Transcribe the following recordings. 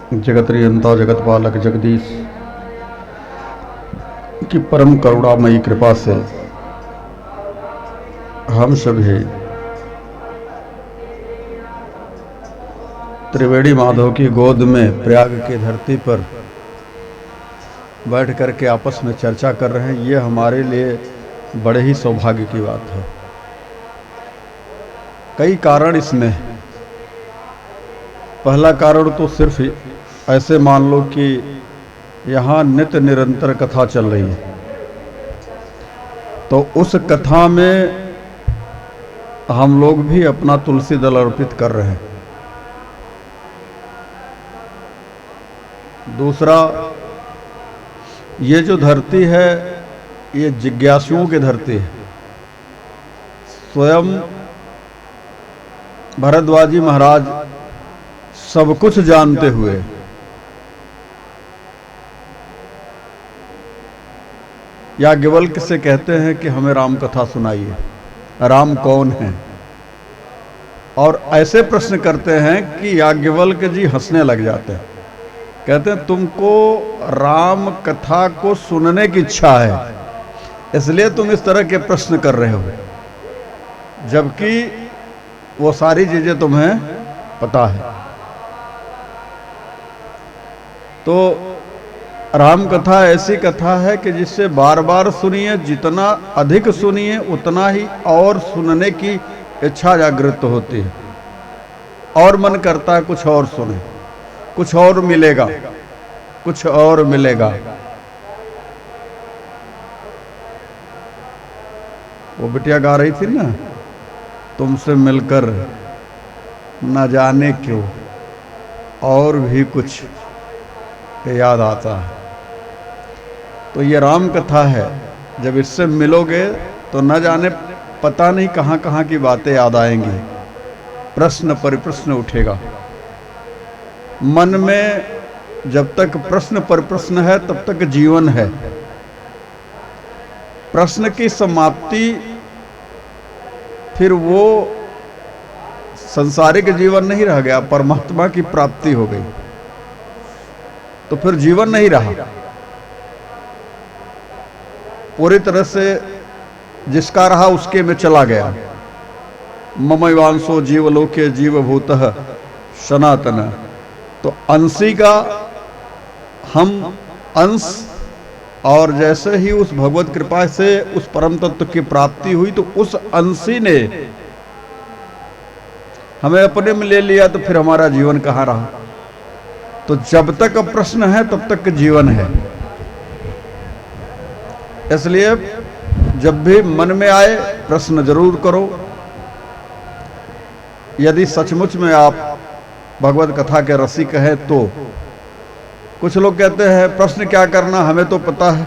जगत नियंता जगत पालक जगदीश की परम करुणामयी कृपा से हम सभी त्रिवेणी माधव की गोद में प्रयाग की धरती पर बैठ कर के आपस में चर्चा कर रहे हैं। ये हमारे लिए बड़े ही सौभाग्य की बात है। कई कारण इसमें। पहला कारण तो सिर्फ ऐसे मान लो कि यहाँ नित्य निरंतर कथा चल रही है, तो उस कथा में हम लोग भी अपना तुलसी दल अर्पित कर रहे हैं। दूसरा, ये जो धरती है ये जिज्ञासुओं की धरती है। स्वयं भरद्वाजी महाराज सब कुछ जानते हुए याज्ञवल्क्य से कहते हैं कि हमें राम कथा सुनाइए, राम कौन है। और ऐसे प्रश्न करते हैं कि याज्ञवल्क्य जी हंसने लग जाते हैं। कहते हैं तुमको राम कथा को सुनने की इच्छा है, इसलिए तुम इस तरह के प्रश्न कर रहे हो, जबकि वो सारी चीजें तुम्हें पता है। तो राम कथा ऐसी कथा है कि जिससे बार बार सुनिए, जितना अधिक सुनिए उतना ही और सुनने की इच्छा जागृत होती है और मन करता है कुछ और सुने, कुछ और मिलेगा, कुछ और मिलेगा। वो बिटिया गा रही थी ना, तुमसे मिलकर न जाने क्यों और भी कुछ याद आता है। तो ये राम कथा है, जब इससे मिलोगे तो न जाने पता नहीं कहाँ कहाँ की बातें याद आएंगी। प्रश्न परिप्रश्न उठेगा मन में। जब तक प्रश्न परिप्रश्न है तब तक जीवन है। प्रश्न की समाप्ति फिर वो संसारिक जीवन नहीं रह गया, परमात्मा की प्राप्ति हो गई, तो फिर जीवन नहीं रहा। पूरी तरह से जिसका रहा उसके में चला गया। ममैवांशो जीवलोके जीवभूतः सनातन। तो अंशी का हम अंश, और जैसे ही उस भगवत कृपा से उस परम तत्व की प्राप्ति हुई तो उस अंशी ने हमें अपने में ले लिया, तो फिर हमारा जीवन कहाँ रहा। तो जब तक प्रश्न है तब तक जीवन है। इसलिए जब भी मन में आए प्रश्न जरूर करो। यदि सचमुच में आप भगवत कथा के रसिक हैं तो। कुछ लोग कहते हैं प्रश्न क्या करना, हमें तो पता है।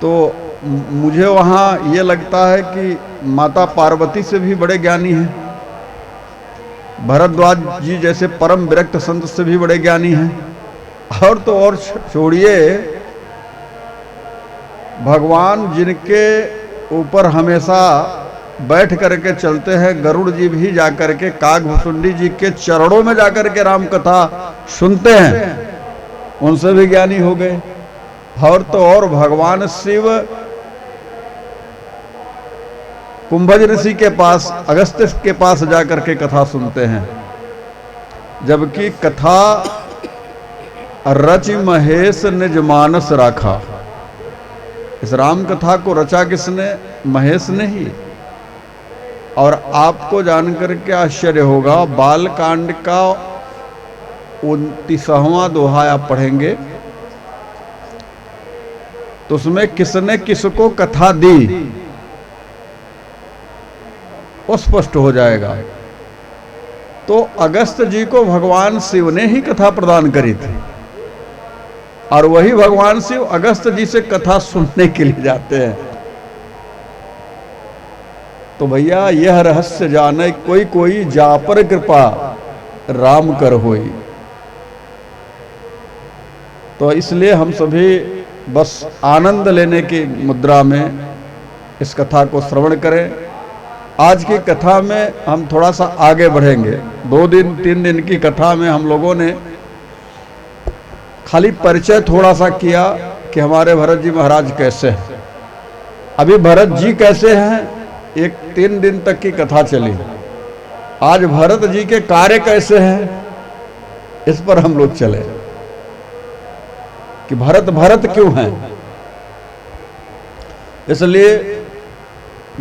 तो मुझे वहाँ ये लगता है कि माता पार्वती से भी बड़े ज्ञानी हैं, भरद्वाज जी जैसे परम विरक्त संत से भी बड़े ज्ञानी हैं। और तो और छोड़िए, भगवान जिनके ऊपर हमेशा बैठ करके चलते हैं, गरुड़ जी भी जाकर के कागभुसुंडी जी के चरणों में जाकर के राम कथा सुनते हैं, उनसे भी ज्ञानी हो गए। और तो और भगवान शिव कुंभज ऋषि के पास, अगस्त्य के पास जाकर के कथा सुनते हैं। जबकि कथा रचि महेश निज मानस राखा। इस राम कथा को रचा किसने? महेश ने ही। और आपको जानकर के आश्चर्य होगा, बाल कांड का 29वां दोहा आप पढ़ेंगे तो उसमें किसने किसको कथा दी वो स्पष्ट हो जाएगा। तो अगस्त्य जी को भगवान शिव ने ही कथा प्रदान करी थी, और वही भगवान शिव अगस्त्य जी से कथा सुनने के लिए जाते हैं। तो भैया यह रहस्य जाने कोई कोई जा पर कृपा राम कर होई। तो इसलिए हम सभी बस आनंद लेने की मुद्रा में इस कथा को श्रवण करें। आज की कथा में हम थोड़ा सा आगे बढ़ेंगे। 2 दिन 3 दिन की कथा में हम लोगों ने खाली परिचय थोड़ा सा किया कि हमारे भरत जी महाराज कैसे हैं। अभी भरत जी कैसे हैं, एक 3 दिन तक की कथा चली। आज भरत जी के कार्य कैसे हैं, इस पर हम लोग चले कि भरत भरत क्यों हैं। इसलिए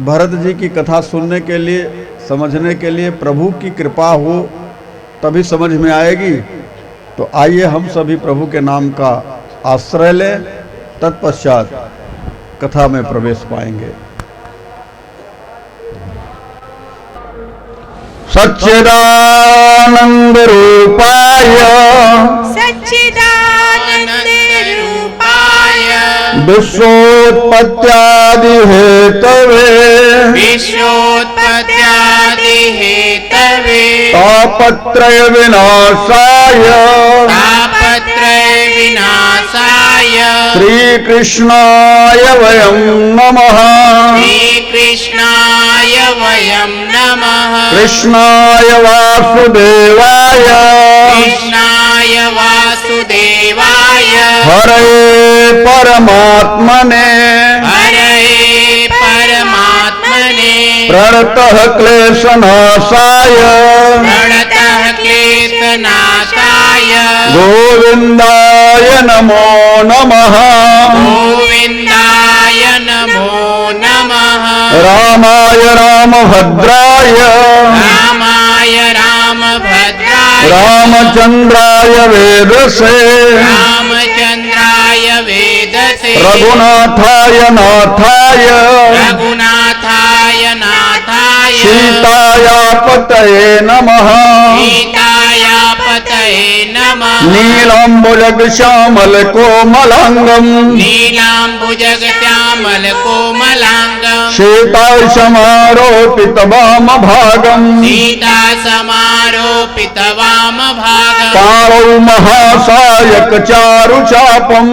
भरत जी की कथा सुनने के लिए, समझने के लिए प्रभु की कृपा हो तभी समझ में आएगी। तो आइए हम सभी प्रभु के नाम का आश्रय लें, तत्पश्चात कथा में प्रवेश पाएंगे। सच्चिदानंद रूपाय विश्वोत्पत्त्यादि हेतवे तापत्रय विनाशाय श्री कृष्णाय वयं नमः। कृष्णाय वासुदेवाय हरे परमात्मने प्रणतः क्लेशनाशाय गोविंदाय नमो नमः। रामाय रामभद्राय रामचंद्राय वेदसे रघुनाथाय नाथाय सीतायापतये नमः। नीलांबुजग श्यामल कोमलांगम सीता समारोपित वाम भागम पाणौ महासायक चारुचापम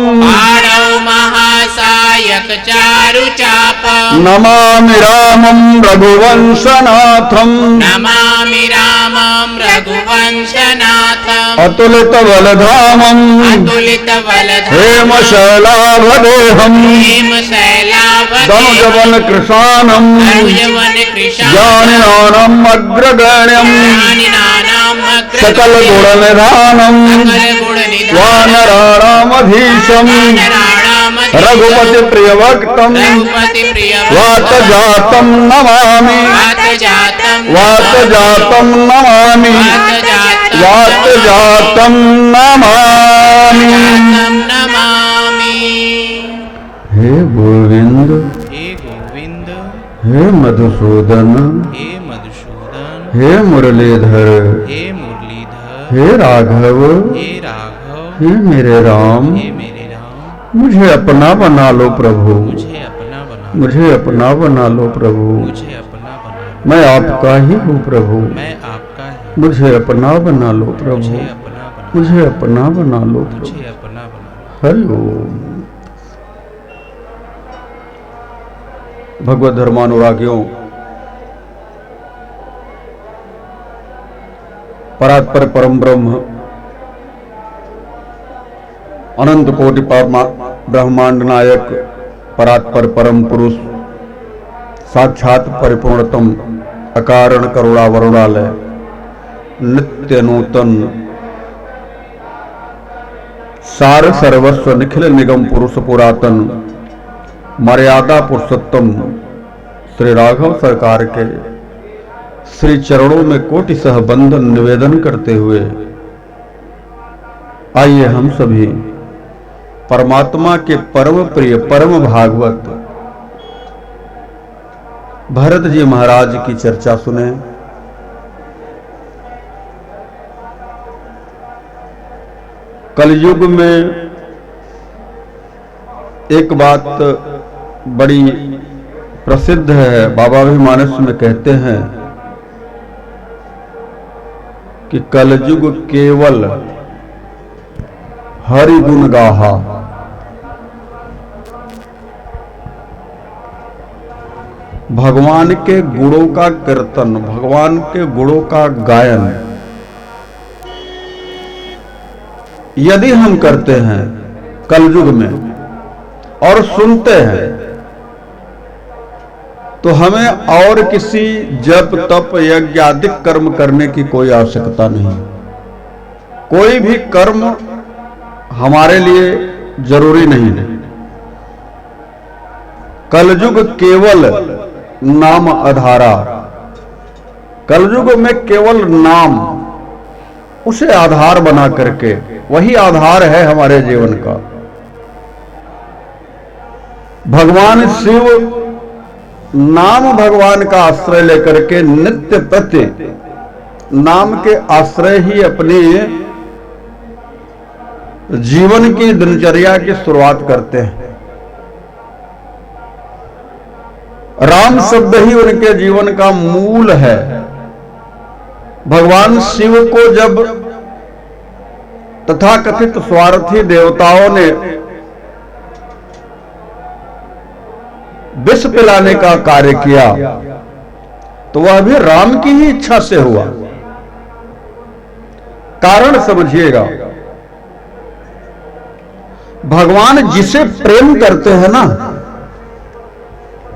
नमामि रामं रघुवंशनाथम अतुलित बलधामं हेमशैलाभदेहं धनुजवन कृशानं ज्ञानिनानम् अग्रगण्यं सकल गुणनिधानं वानराणामधीशं रघुपति प्रियभक्तं वातजातं नमामि वातजातं नमामि वातजातं नमामि। हे गोविंद हे मधुसूदन हे मुरलीधर हे राघव हे मेरे राम मुझे अपना बना लो प्रभु, मुझे अपना बना लो प्रभु। मैं आपका ही हूँ प्रभु, मुझे अपना बना लो प्रभु, मुझे अपना बना लो प्रभु। हरि ओम। भगवत धर्मानुरागियों, परात्पर परम ब्रह्म अनंत कोटि ब्रह्मांड नायक परात्पर परम पुरुष साक्षात परिपूर्णतम अकारण करुणा वरुणालय नित्य नूतन सार सर्वस्व निखिल निगम पुरुष पुरातन मर्यादा पुरुषोत्तम श्री राघव सरकार के श्री चरणों में कोटि सह बंधन निवेदन करते हुए आइए हम सभी परमात्मा के परम प्रिय परम भागवत भरत जी महाराज की चर्चा सुने। कलयुग में एक बात बड़ी प्रसिद्ध है, बाबा भी मानस में कहते हैं कि कलयुग केवल हरि गुण गाहा। भगवान के गुणों का कीर्तन, भगवान के गुणों का गायन, यदि हम करते हैं कलयुग में और सुनते हैं तो हमें और किसी जप तप यज्ञ आदि कर्म करने की कोई आवश्यकता नहीं। कोई भी कर्म हमारे लिए जरूरी नहीं है। कलयुग केवल नाम आधारा, कलयुग में केवल नाम, उसे आधार बना करके, वही आधार है हमारे जीवन का। भगवान शिव नाम भगवान का आश्रय लेकर के नित्य प्रति नाम के आश्रय ही अपने जीवन की दिनचर्या की शुरुआत करते हैं। राम शब्द ही उनके जीवन का मूल है। भगवान शिव को जब तथाकथित स्वार्थी देवताओं ने विष पिलाने का कार्य किया तो वह भी राम की ही इच्छा से हुआ। कारण समझिएगा, भगवान जिसे प्रेम करते हैं ना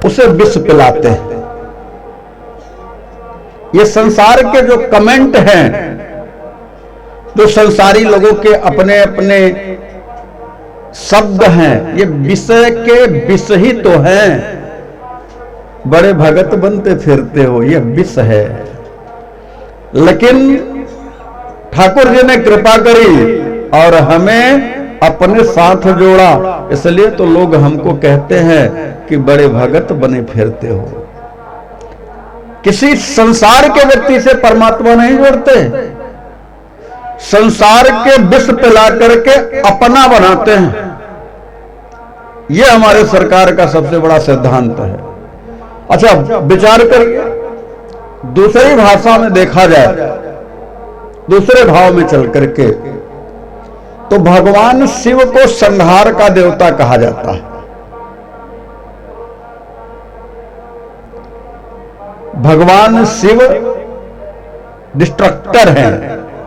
उसे विष पिलाते हैं। ये संसार के जो कमेंट हैं, जो संसारी लोगों के अपने अपने शब्द हैं, ये विषय के विष ही तो हैं। बड़े भगत बनते फिरते हो, ये विष है। लेकिन ठाकुर जी ने कृपा करी और हमें अपने साथ जोड़ा, इसलिए तो लोग हमको कहते हैं कि बड़े भगत बने फिरते हो। किसी संसार के व्यक्ति से परमात्मा नहीं जोड़ते, संसार के विष पिला करके अपना बनाते हैं। यह हमारे सरकार का सबसे बड़ा सिद्धांत है। अच्छा, विचार करिए, दूसरी भाषा में देखा जाए, दूसरे भाव में चल करके, तो भगवान शिव को संहार का देवता कहा जाता है। भगवान शिव डिस्ट्रक्टर हैं,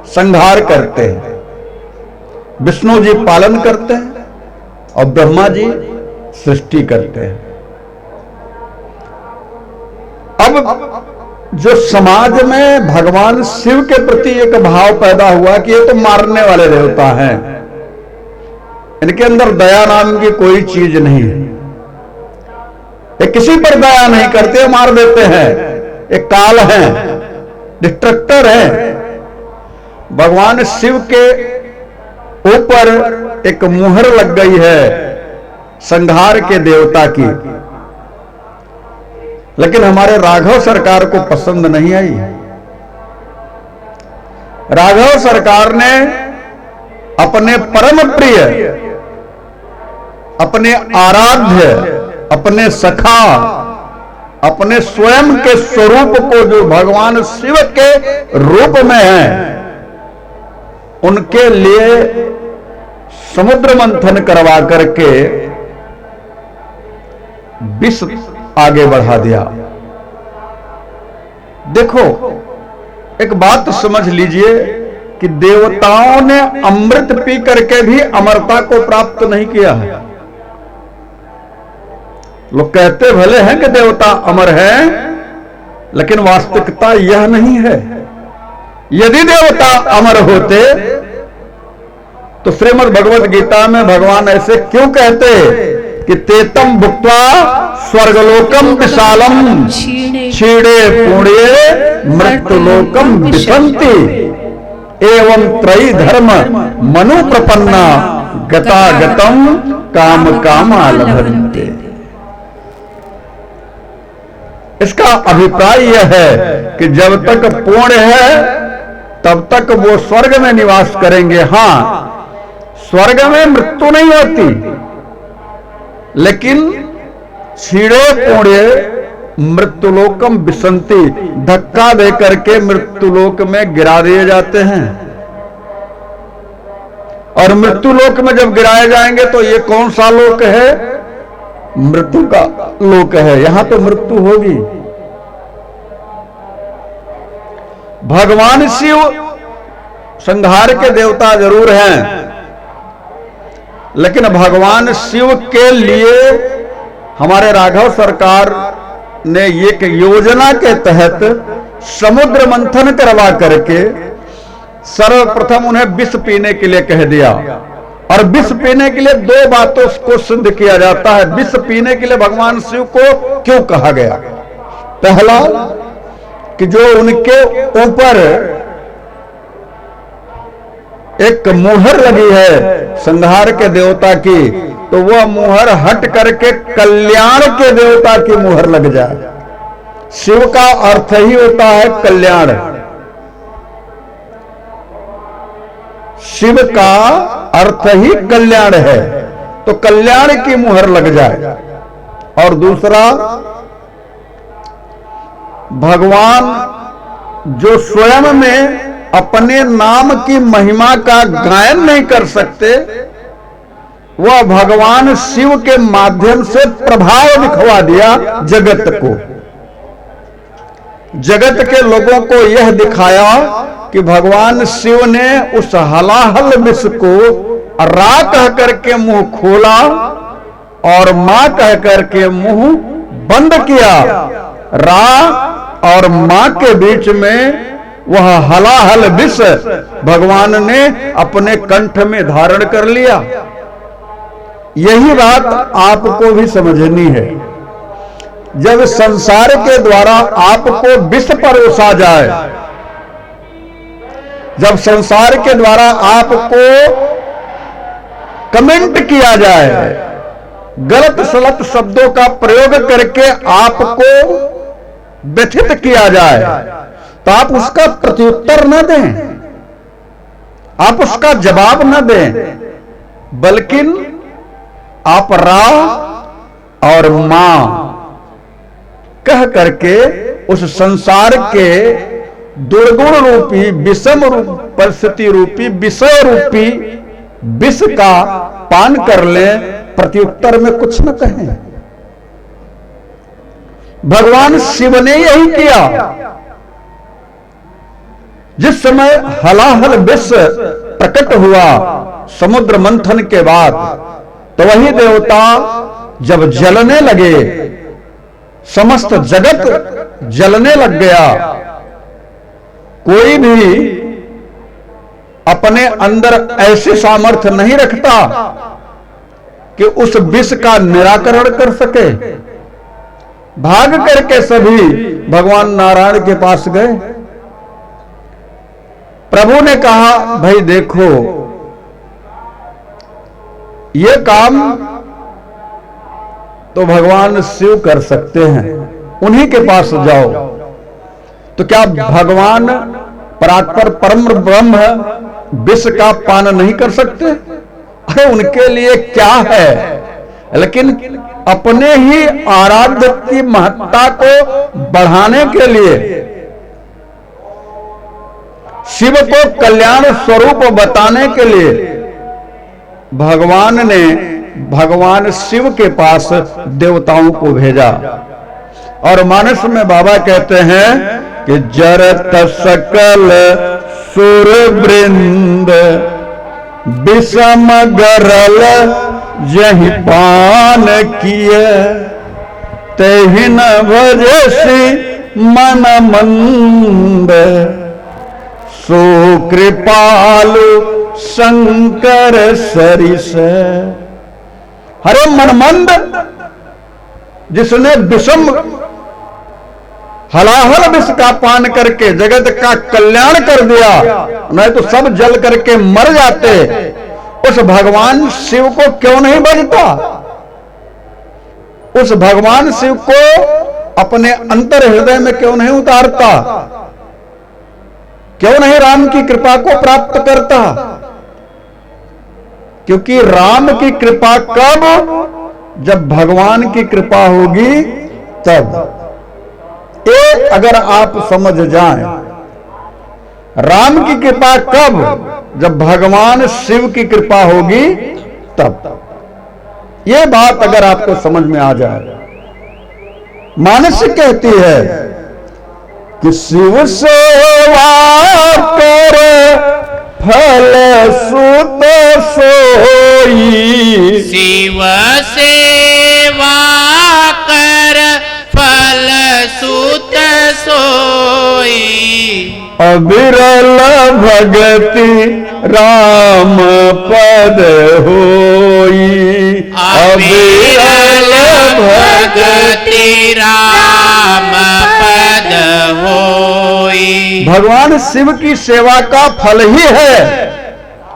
संहार करते हैं। विष्णु जी पालन करते हैं और ब्रह्मा जी सृष्टि करते हैं। अब जो समाज में भगवान शिव के प्रति एक भाव पैदा हुआ कि ये तो मारने वाले देवता हैं, इनके अंदर दया नाम की कोई चीज नहीं है, ये किसी पर दया नहीं करते, मार देते हैं, एक काल है, डिस्ट्रक्टर है। भगवान शिव के ऊपर एक मुहर लग गई है संहार के देवता की, लेकिन हमारे राघव सरकार को पसंद नहीं आई। राघव सरकार ने अपने परम प्रिय, अपने आराध्य, अपने सखा, अपने स्वयं के स्वरूप को जो भगवान शिव के रूप में है, उनके लिए समुद्र मंथन करवा करके विष आगे बढ़ा दिया। देखो, एक बात समझ लीजिए कि देवताओं ने अमृत पी करके भी अमरता को प्राप्त नहीं किया है। लोग कहते भले हैं कि देवता अमर है, लेकिन वास्तविकता यह नहीं है। यदि देवता अमर होते तो श्रीमद् भगवद गीता में भगवान ऐसे क्यों कहते कि तेतम भुक्त्वा स्वर्गलोकम विशालम क्षीणे पुण्ये मृत्युलोकम विशन्ति एवं त्रयी धर्म मनु प्रपन्ना गतागतम काम कामा लभन्ते। इसका अभिप्राय यह है कि जब तक पुण्य है तब तक वो स्वर्ग में निवास करेंगे। हां, स्वर्ग में मृत्यु नहीं होती, लेकिन क्षीणे पुण्ये मृत्युलोकम विशन्ति, धक्का दे करके मृत्युलोक में गिरा दिए जाते हैं। और मृत्युलोक में जब गिराए जाएंगे तो ये कौन सा लोक है? मृत्यु का लोक है, यहां तो मृत्यु होगी। भगवान शिव संहार के देवता जरूर हैं, लेकिन भगवान शिव के लिए हमारे राघव सरकार ने एक योजना के तहत समुद्र मंथन करवा करके सर्वप्रथम उन्हें विष पीने के लिए कह दिया। और विष पीने के लिए दो बातों को सिद्ध किया जाता है विष पीने के लिए भगवान शिव को क्यों कहा गया। पहला कि जो उनके ऊपर एक मुहर लगी है संहार के देवता की, तो वह मुहर हट करके कल्याण के देवता की मुहर लग जाए। शिव का अर्थ ही होता है कल्याण। शिव का अर्थ ही कल्याण है, तो कल्याण की मुहर लग जाए। और दूसरा, भगवान जो स्वयं में अपने नाम की महिमा का गायन नहीं कर सकते, वह भगवान शिव के माध्यम से प्रभाव दिखवा दिया जगत को। जगत के लोगों को यह दिखाया कि भगवान शिव ने उस हलाहल विष को रा कह करके मुंह खोला और मां कह करके मुंह बंद किया। रा और मां के बीच में वह हलाहल विष भगवान ने अपने कंठ में धारण कर लिया। यही बात आपको भी समझनी है। जब संसार के द्वारा आपको विष परोसा जाए, जब संसार के द्वारा आपको कमेंट किया जाए, गलत सलत शब्दों का प्रयोग करके आपको व्यथित किया जाए, तो आप उसका प्रत्युत्तर न दें, आप उसका जवाब न दें, बल्कि आप रा और मां कह करके उस संसार के दुर्गुण रूपी विषम परिस्थिति रूपी विषय रूपी विष का पान कर ले, प्रत्युत्तर में कुछ न कहें। भगवान शिव ने यही किया। जिस समय हलाहल विष प्रकट हुआ समुद्र मंथन के बाद, तो वही देवता जब जलने लगे, समस्त जगत जलने लग गया। कोई भी अपने अंदर ऐसी सामर्थ्य नहीं रखता कि उस विष का निराकरण कर सके। भाग करके सभी भगवान नारायण के पास गए। प्रभु ने कहा, भाई देखो, ये काम तो भगवान शिव कर सकते हैं, उन्हीं के पास जाओ। तो क्या भगवान परात्पर परम ब्रह्म विष का पान नहीं कर सकते? अरे उनके लिए क्या है, लेकिन अपने ही आराध्य की महत्ता को बढ़ाने के लिए, शिव को कल्याण स्वरूप बताने के लिए भगवान ने भगवान शिव के पास देवताओं को भेजा। और मानस में बाबा कहते हैं कि जरत सकल सुर वृंद विषम गरल जहि पान किए, तहि न भजसी मन मंद, सो कृपालु शंकर सरिस। हरे मनमंद, जिसने विषम हलाहल विष का पान करके जगत का कल्याण कर दिया, नहीं तो सब जल करके मर जाते, उस भगवान शिव को क्यों नहीं बजता? उस भगवान शिव को अपने अंतर हृदय में क्यों नहीं उतारता? क्यों नहीं राम की कृपा को प्राप्त करता? क्योंकि राम की कृपा कब? जब भगवान की कृपा होगी तब। ये अगर आप समझ जाएं, राम की कृपा कब? जब भगवान शिव की कृपा होगी तब। ये बात अगर आपको समझ में आ जाए। मानस कहती है कि शिव सेवा कर फल सुत सोई, शिव सेवा कर फल सुत सोई। अविरल भगति राम पद होई। अविरल भगति राम पद होई। भगवान शिव की सेवा का फल ही है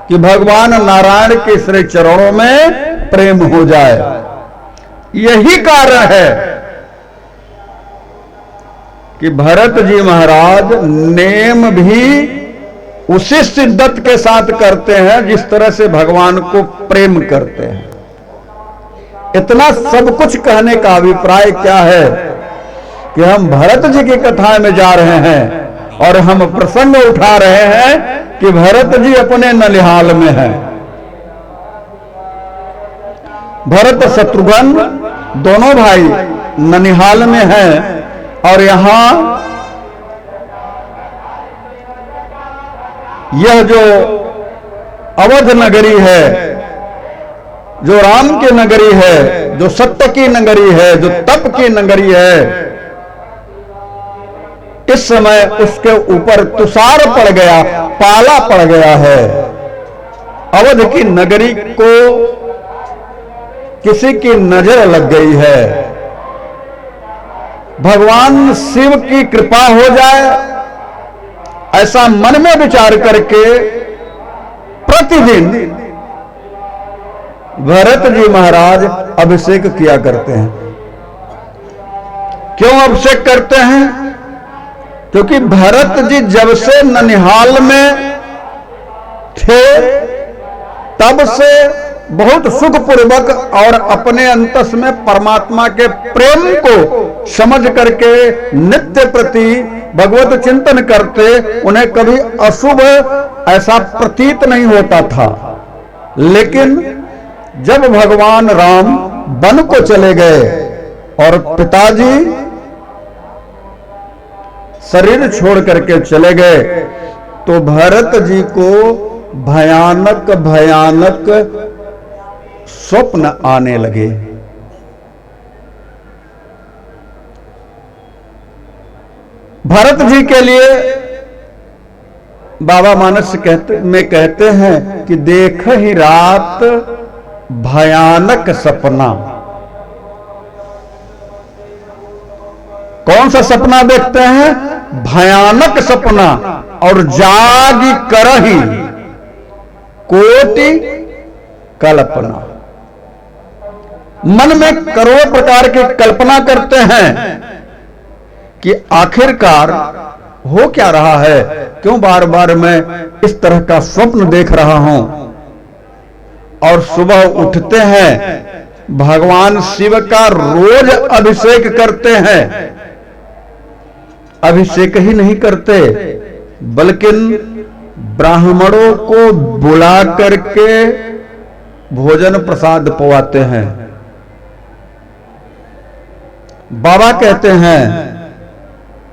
कि भगवान नारायण के श्री चरणों में प्रेम हो जाए। यही कारण है कि भरत जी महाराज नेम भी उसी शिद्दत के साथ करते हैं जिस तरह से भगवान को प्रेम करते हैं। इतना सब कुछ कहने का अभिप्राय क्या है कि हम भरत जी की कथा में जा रहे हैं और हम प्रसंग उठा रहे हैं कि भरत जी अपने ननिहाल में हैं। भरत शत्रुघ्न दोनों भाई ननिहाल में हैं और यहां यह जो अवध नगरी है, जो राम की नगरी है, जो सत्य की नगरी है, जो तप की नगरी है, इस समय उसके ऊपर तुषार पड़ गया, पाला पड़ गया है। अवध की नगरी को किसी की नजर लग गई है। भगवान शिव की कृपा हो जाए ऐसा मन में विचार करके प्रतिदिन भरत जी महाराज अभिषेक किया करते हैं। क्यों अभिषेक करते हैं? क्योंकि भरत जी जब से ननिहाल में थे तब से बहुत सुखपूर्वक और अपने अंतस में परमात्मा के प्रेम को समझ करके नित्य प्रति भगवत चिंतन करते, उन्हें कभी अशुभ ऐसा प्रतीत नहीं होता था। लेकिन जब भगवान राम वन को चले गए और पिताजी शरीर छोड़ करके चले गए तो भरत जी को भयानक भयानक स्वप्न आने लगे। भरत जी के लिए बाबा मानस कहते हैं कि देख ही रात भयानक सपना। कौन सा सपना देखते हैं? भयानक सपना। और जागी करही कोटि कल्पना। मन में करोड़ प्रकार की कल्पना करते हैं कि आखिरकार हो क्या रहा है, क्यों बार बार मैं इस तरह का स्वप्न देख रहा हूं। और सुबह उठते हैं, भगवान शिव का रोज अभिषेक करते हैं। अभिषेक ही नहीं करते बल्कि ब्राह्मणों को बुला करके भोजन प्रसाद पवाते हैं। बाबा कहते हैं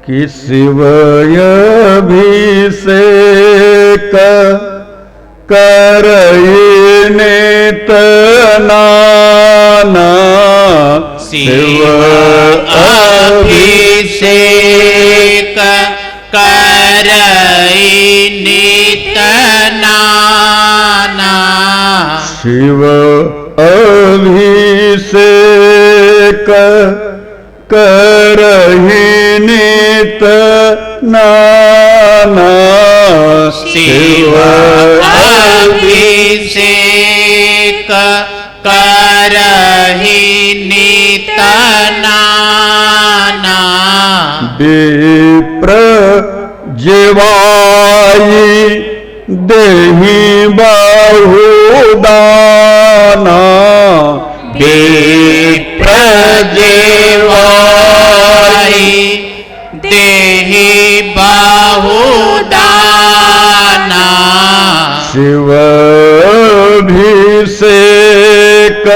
कि शिव अभिषेक करई नित नाना। शिव अभिषेक करई नित नाना। शिव अभिषेक करहि नित नाना। शिव अभिषेक करहि नित नाना। विप्र जीवाई देहि बहुदाना। विप्र जीवाई देहि बहुदाना। शिव अभिषेक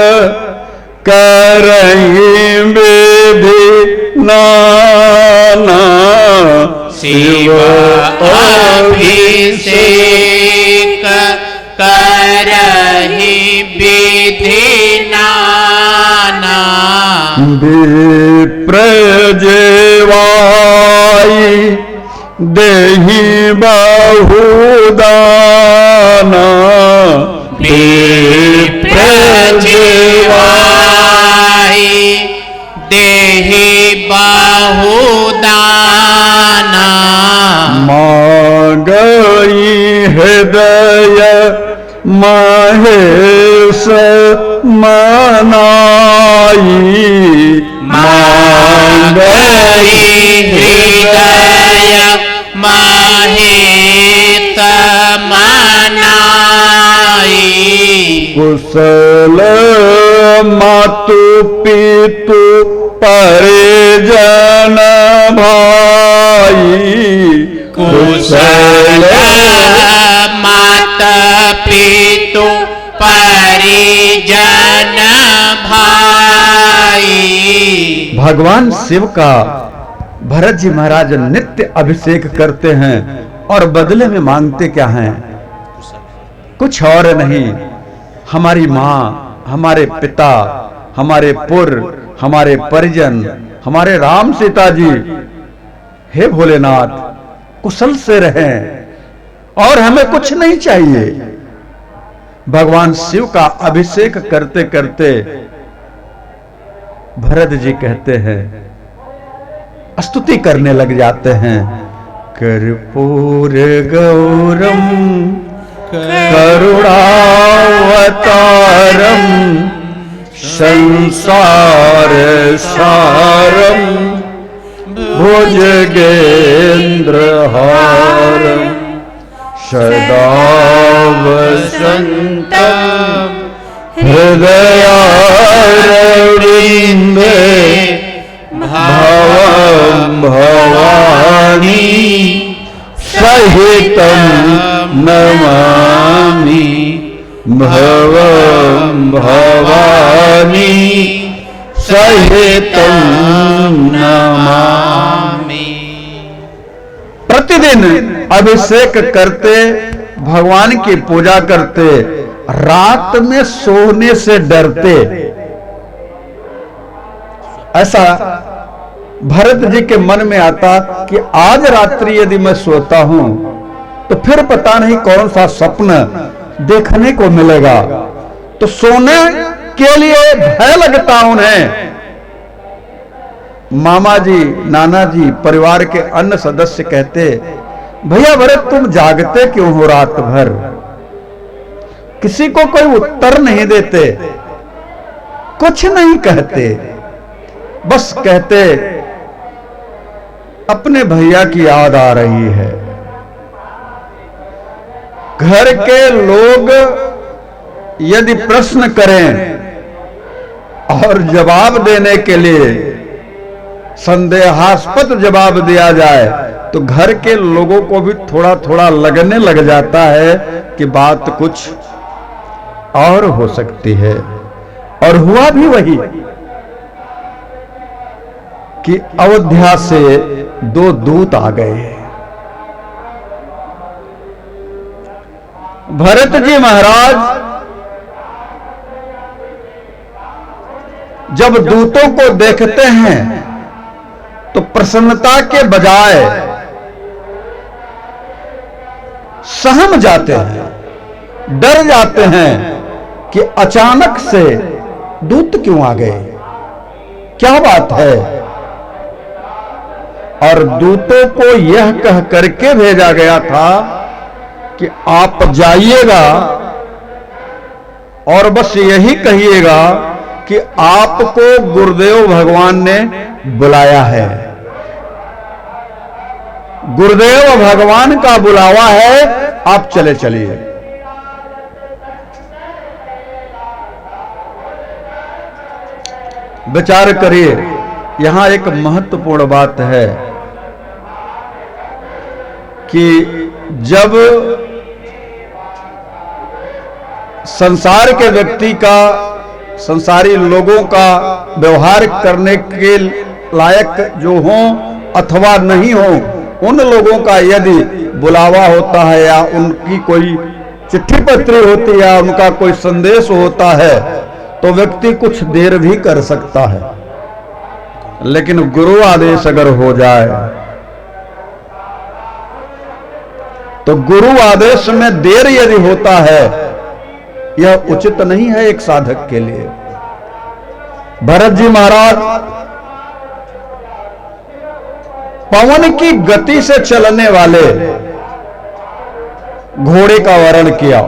करहि विधि नाना। शिव अभिषेक करहि विधि नाना। विप्र जेवाई देहि बहुदाना विप्र जेवाई देहि बहुदाना मांगई हृदय महेश मनाई मांगई हृदय महेत मनाई कुशल मातु पितु परिजन भाई कुशल माता पितु परिजन भाई। भगवान शिव का भरत जी महाराज नित्य अभिषेक करते हैं और बदले में मांगते क्या हैं? कुछ और नहीं, हमारी माँ, हमारे पिता, हमारे पुत्र, हमारे परिजन, हमारे राम सीता जी, हे भोलेनाथ कुशल से रहें और हमें कुछ नहीं चाहिए। भगवान शिव का अभिषेक करते करते भरत जी कहते हैं, स्तुति करने लग जाते हैं, कर्पूर गौरम करुणावतारम संसार सारम भुजगेन्द्रहारम सदा वसन्तं हृदयारविन्दे भवं भवानी सहितं नमामि भवं भवानी सहितं नमामि। प्रतिदिन अभिषेक करते, भगवान की पूजा करते, रात में सोने से डरते। ऐसा भरत जी के मन में आता कि आज रात्रि यदि मैं सोता हूं तो फिर पता नहीं कौन सा स्वप्न देखने को मिलेगा। तो सोने के लिए भय लगता उन्हें। मामा जी, नाना जी, परिवार के अन्य सदस्य कहते, भैया भरत तुम जागते क्यों हो रात भर? किसी को कोई उत्तर नहीं देते, कुछ नहीं कहते, बस कहते अपने भैया की याद आ रही है। घर के लोग यदि प्रश्न करें और जवाब देने के लिए संदेहास्पद जवाब दिया जाए तो घर के लोगों को भी थोड़ा थोड़ा लगने लग जाता है कि बात कुछ और हो सकती है। और हुआ भी वही कि अयोध्या से 2 दूत आ गए। भरत जी महाराज जब दूतों को देखते हैं तो प्रसन्नता के बजाय सहम जाते हैं, डर जाते हैं कि अचानक से दूत क्यों आ गए, क्या बात है। और दूतों को यह कह करके भेजा गया था कि आप जाइएगा और बस यही कहिएगा कि आपको गुरुदेव भगवान ने बुलाया है। गुरुदेव भगवान का बुलावा है, आप चले चलिए। विचार करिए, यहां एक महत्वपूर्ण बात है कि जब संसार के व्यक्ति का, संसारी लोगों का व्यवहार करने के लायक जो हों अथवा नहीं हों, उन लोगों का यदि बुलावा होता है या उनकी कोई चिट्ठी पत्री होती है या उनका कोई संदेश होता है तो व्यक्ति कुछ देर भी कर सकता है। लेकिन गुरु आदेश अगर हो जाए तो गुरु आदेश में देर यदि होता है, यह उचित नहीं है एक साधक के लिए। भरत जी महाराज पवन की गति से चलने वाले घोड़े का वर्ण किया,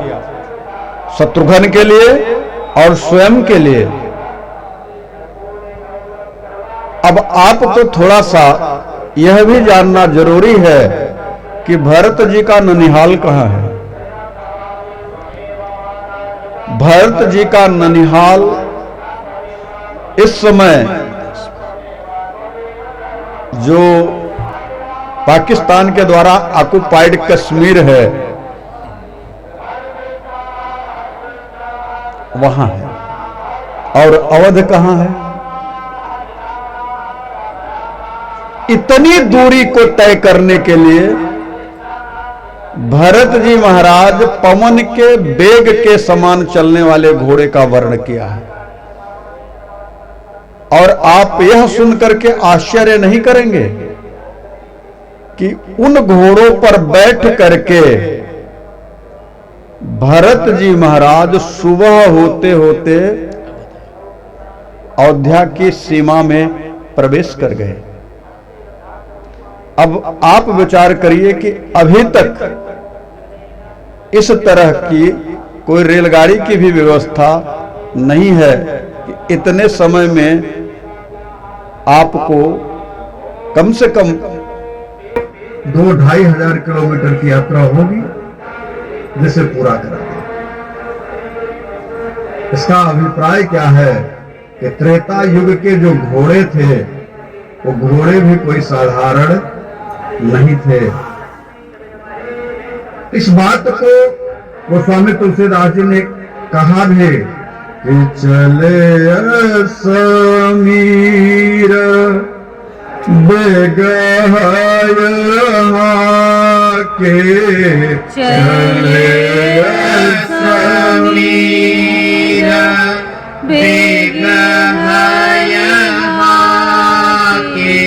शत्रुघ्न के लिए और स्वयं के लिए। अब आपको थोड़ा सा यह भी जानना जरूरी है कि भरत जी का ननिहाल कहां है। भरत जी का ननिहाल इस समय जो पाकिस्तान के द्वारा ऑक्युपाइड कश्मीर है वहां है। और अवध कहां है? इतनी दूरी को तय करने के लिए भरत जी महाराज पवन के वेग के समान चलने वाले घोड़े का वर्ण किया है। और आप यह सुनकर के आश्चर्य नहीं करेंगे कि उन घोड़ों पर बैठ करके भरत जी महाराज सुबह होते होते अयोध्या की सीमा में प्रवेश कर गए। अब आप विचार करिए कि अभी तक इस तरह की कोई रेलगाड़ी की भी व्यवस्था नहीं है कि इतने समय में आपको कम से कम 2-2.5 हजार किलोमीटर की यात्रा होगी जिसे पूरा करा दे। इसका अभिप्राय क्या है कि त्रेता युग के जो घोड़े थे वो घोड़े भी कोई साधारण नहीं थे। इस बात को गोस्वामी तुलसीदास जी ने कहा भी कि चले समीर बेग के चले समीर बेग के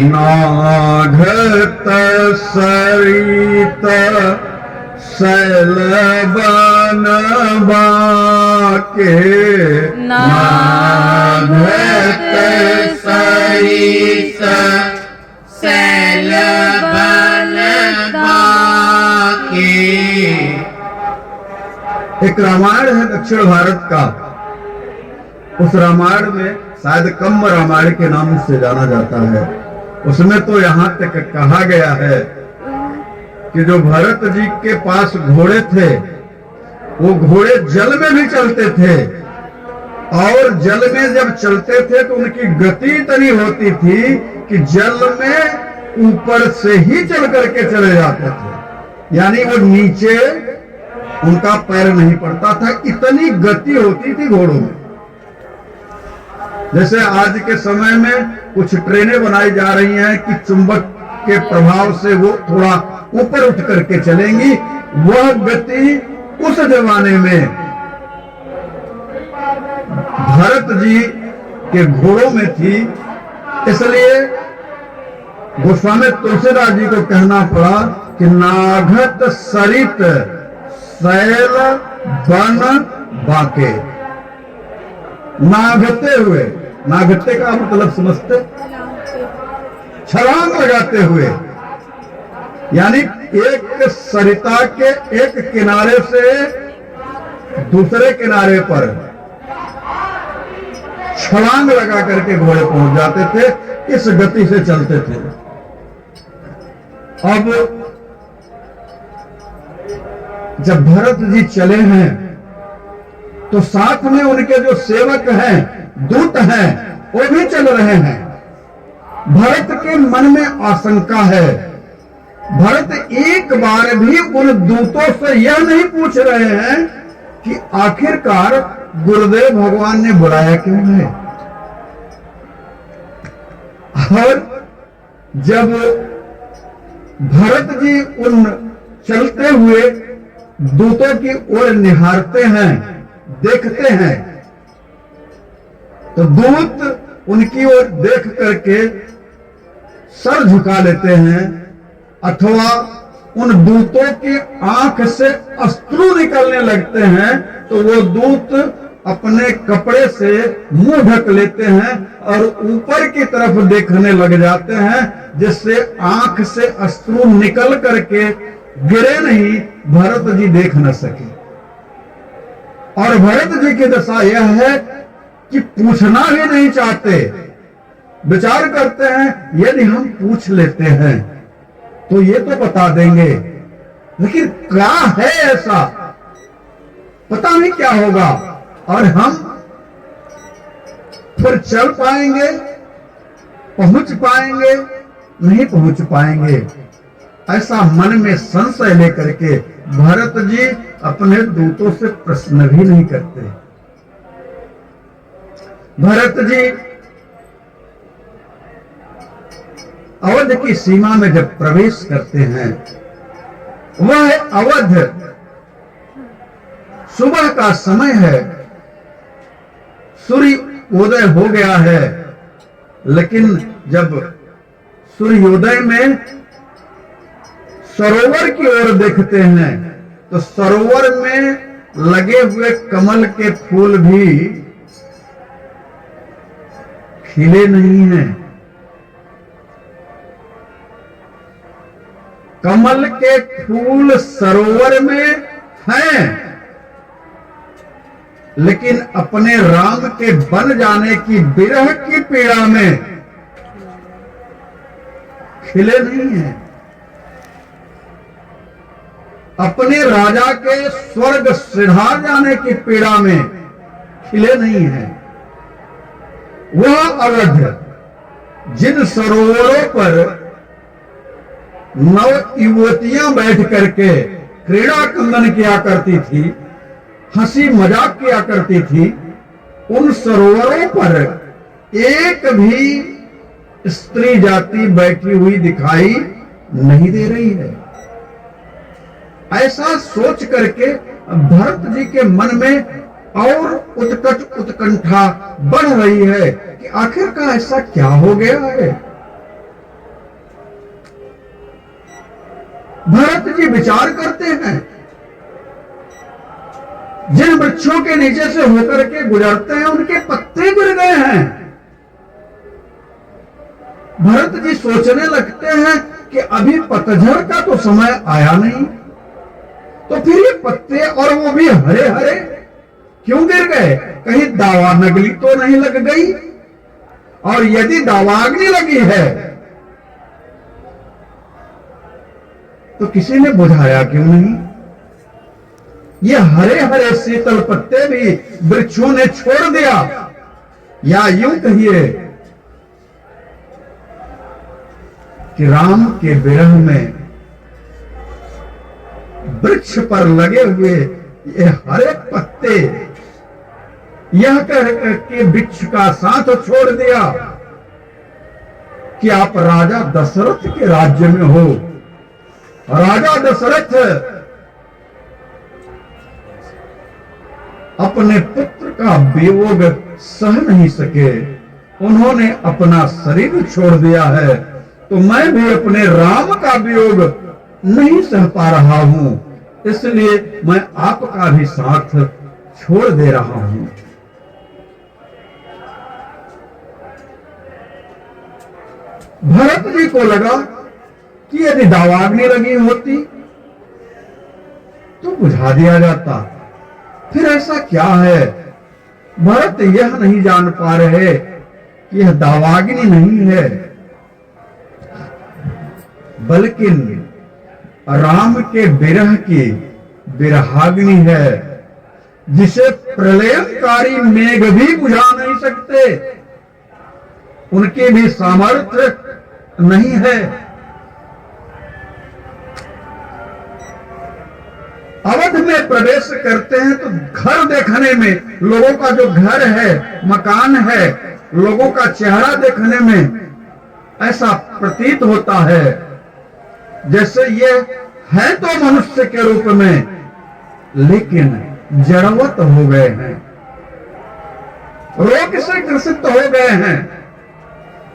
नाघत सरित सैल बन बाके नाघत सरित सैल बन बाके। एक रामायण है दक्षिण भारत का। उस रामायण में शायद कम्ब रामायण के नाम से जाना जाता है। उसमें तो यहां तक कहा गया है कि जो भरत जी के पास घोड़े थे वो घोड़े जल में भी चलते थे, और जल में जब चलते थे तो उनकी गति इतनी होती थी कि जल में ऊपर से ही चल करके चले जाते थे, यानी वो नीचे उनका पैर नहीं पड़ता था, इतनी गति होती थी घोड़ों में। जैसे आज के समय में कुछ ट्रेनें बनाई जा रही हैं कि चुंबक के प्रभाव से वो थोड़ा ऊपर उठ करके चलेंगी, वह गति उस जमाने में भरत जी के घोड़ों में थी। इसलिए गोस्वामी तुलसीदास जी को कहना पड़ा कि नाघत सरित सैल बन बाके। नाघते हुए, नाघते का मतलब समझते, छलांग लगाते हुए, यानी एक सरिता के एक किनारे से दूसरे किनारे पर छलांग लगा करके घोड़े पहुंच जाते थे, इस गति से चलते थे। अब जब भरत जी चले हैं तो साथ में उनके जो सेवक हैं, दूत हैं, वो भी चल रहे हैं। भरत के मन में आशंका है। भरत एक बार भी उन दूतों से यह नहीं पूछ रहे हैं कि आखिरकार गुरुदेव भगवान ने बुलाया क्यों है। और जब भरत जी उन चलते हुए दूतों की ओर निहारते हैं, देखते हैं, तो दूत उनकी ओर देख करके सर झुका लेते हैं, अथवा उन दूतों की आंख से अश्रु निकलने लगते हैं तो वो दूत अपने कपड़े से मुंह ढक लेते हैं और ऊपर की तरफ देखने लग जाते हैं, जिससे आंख से अश्रु निकल करके गिरे नहीं, भरत जी देख न सके। और भरत जी की दशा यह है कि पूछना भी नहीं चाहते, विचार करते हैं यदि हम पूछ लेते हैं तो ये तो बता देंगे, लेकिन क्या है ऐसा, पता नहीं क्या होगा, और हम फिर चल पाएंगे, पहुंच पाएंगे, नहीं पहुंच पाएंगे। ऐसा मन में संशय लेकर के भरत जी अपने दूतों से प्रश्न भी नहीं करते। भरत जी अवध की सीमा में जब प्रवेश करते हैं, वह अवध सुबह का समय है, सूर्य उदय हो गया है, लेकिन जब सूर्योदय में सरोवर की ओर देखते हैं तो सरोवर में लगे हुए कमल के फूल भी खिले नहीं हैं। कमल के फूल सरोवर में हैं, लेकिन अपने राम के बन जाने की विरह की पीड़ा में खिले नहीं हैं। अपने राजा के स्वर्ग सिधार जाने की पीड़ा में खिले नहीं हैं। वह अवध जिन सरोवरों पर नव युवतियां बैठ करके क्रीड़ा कंदन किया करती थी, हंसी मजाक किया करती थी, उन सरोवरों पर एक भी स्त्री जाति बैठी हुई दिखाई नहीं दे रही है। ऐसा सोच करके भरत जी के मन में और उत्कट उत्कंठा बढ़ रही है कि आखिर का ऐसा क्या हो गया है। भरत जी विचार करते हैं, जिन वृक्षों के नीचे से होकर के गुजरते हैं उनके पत्ते गिर गए हैं। भरत जी सोचने लगते हैं कि अभी पतझड़ का तो समय आया नहीं, तो फिर ये पत्ते और वो भी हरे हरे क्यों गिर गए? कहीं दावानगली तो नहीं लग गई? और यदि दावाग्नि लगी है तो किसी ने बुझाया क्यों नहीं? ये हरे हरे शीतल पत्ते भी वृक्षों ने छोड़ दिया, या यूं कहिए कि राम के विरह में वृक्ष पर लगे हुए ये हरे पत्ते यह कह के वृक्ष का साथ छोड़ दिया कि आप राजा दशरथ के राज्य में हो। राजा दशरथ अपने पुत्र का वियोग सह नहीं सके, उन्होंने अपना शरीर छोड़ दिया है, तो मैं भी अपने राम का वियोग नहीं सह पा रहा हूं, इसलिए मैं आपका भी साथ छोड़ दे रहा हूं। भरत जी को लगा कि यदि दावाग्नि लगी होती तो बुझा दिया जाता, फिर ऐसा क्या है? भरत यह नहीं जान पा रहे कि यह दावाग्नि नहीं है, बल्कि राम के विरह की विरहाग्नि है, जिसे प्रलयंकारी मेघ भी बुझा नहीं सकते, उनके भी सामर्थ्य नहीं है। अवध में प्रवेश करते हैं तो घर देखने में, लोगों का जो घर है, मकान है, लोगों का चेहरा देखने में ऐसा प्रतीत होता है जैसे ये है तो मनुष्य के रूप में, लेकिन जड़वत हो गए हैं, रोग से ग्रसित हो गए हैं।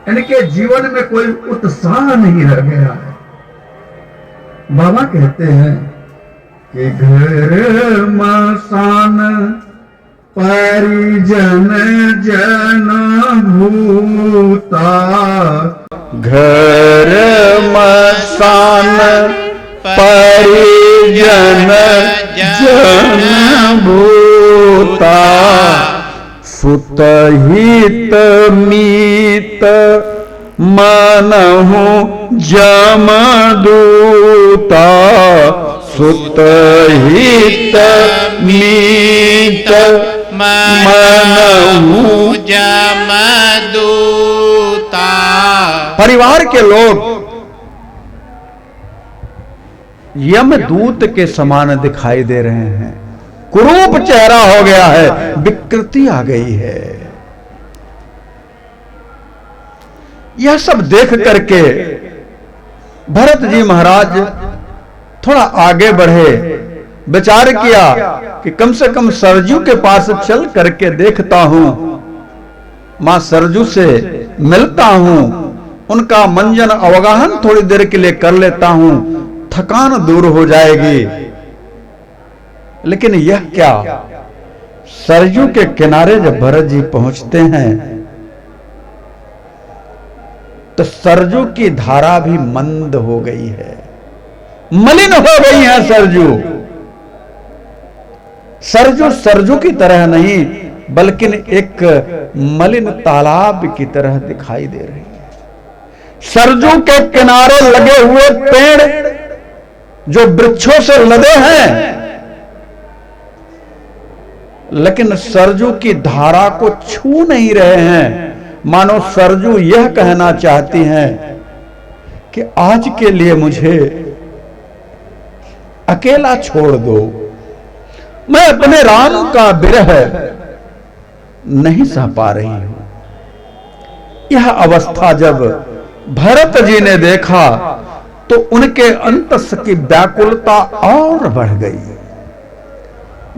इनके जीवन में कोई उत्साह नहीं रह गया है। बाबा कहते हैं कि घर मसान परिजन जन भूता, घर मसान परिजन जन भूता, सुतहित मीत मनहु जमदूता, सुतहित मीत मनहु जमदूता। परिवार के लोग यमदूत के समान दिखाई दे रहे हैं। कुरूप चेहरा हो गया है, विकृति आ गई है। यह सब देख करके भरत जी महाराज थोड़ा आगे बढ़े, विचार किया कि कम से कम सरजू के पास चल करके देखता हूं, मां सरजू से मिलता हूं, उनका मंजन अवगाहन थोड़ी देर के लिए कर लेता हूं, थकान दूर हो जाएगी। लेकिन यह क्या, सरजू के किनारे जब भरत जी पहुंचते हैं तो सरजू की धारा भी मंद हो गई है, मलिन हो गई है सरजू। सरजू सरजू की तरह नहीं बल्कि एक मलिन तालाब की तरह दिखाई दे रही है। सरजू के किनारे लगे हुए पेड़ जो वृक्षों से लदे हैं, लेकिन सरजू की धारा को छू नहीं रहे हैं। मानो सरजू यह कहना चाहती हैं कि आज के लिए मुझे अकेला छोड़ दो, मैं अपने राम का विरह नहीं सह पा रही हूं। यह अवस्था जब भरत जी ने देखा तो उनके अंतस की व्याकुलता और बढ़ गई।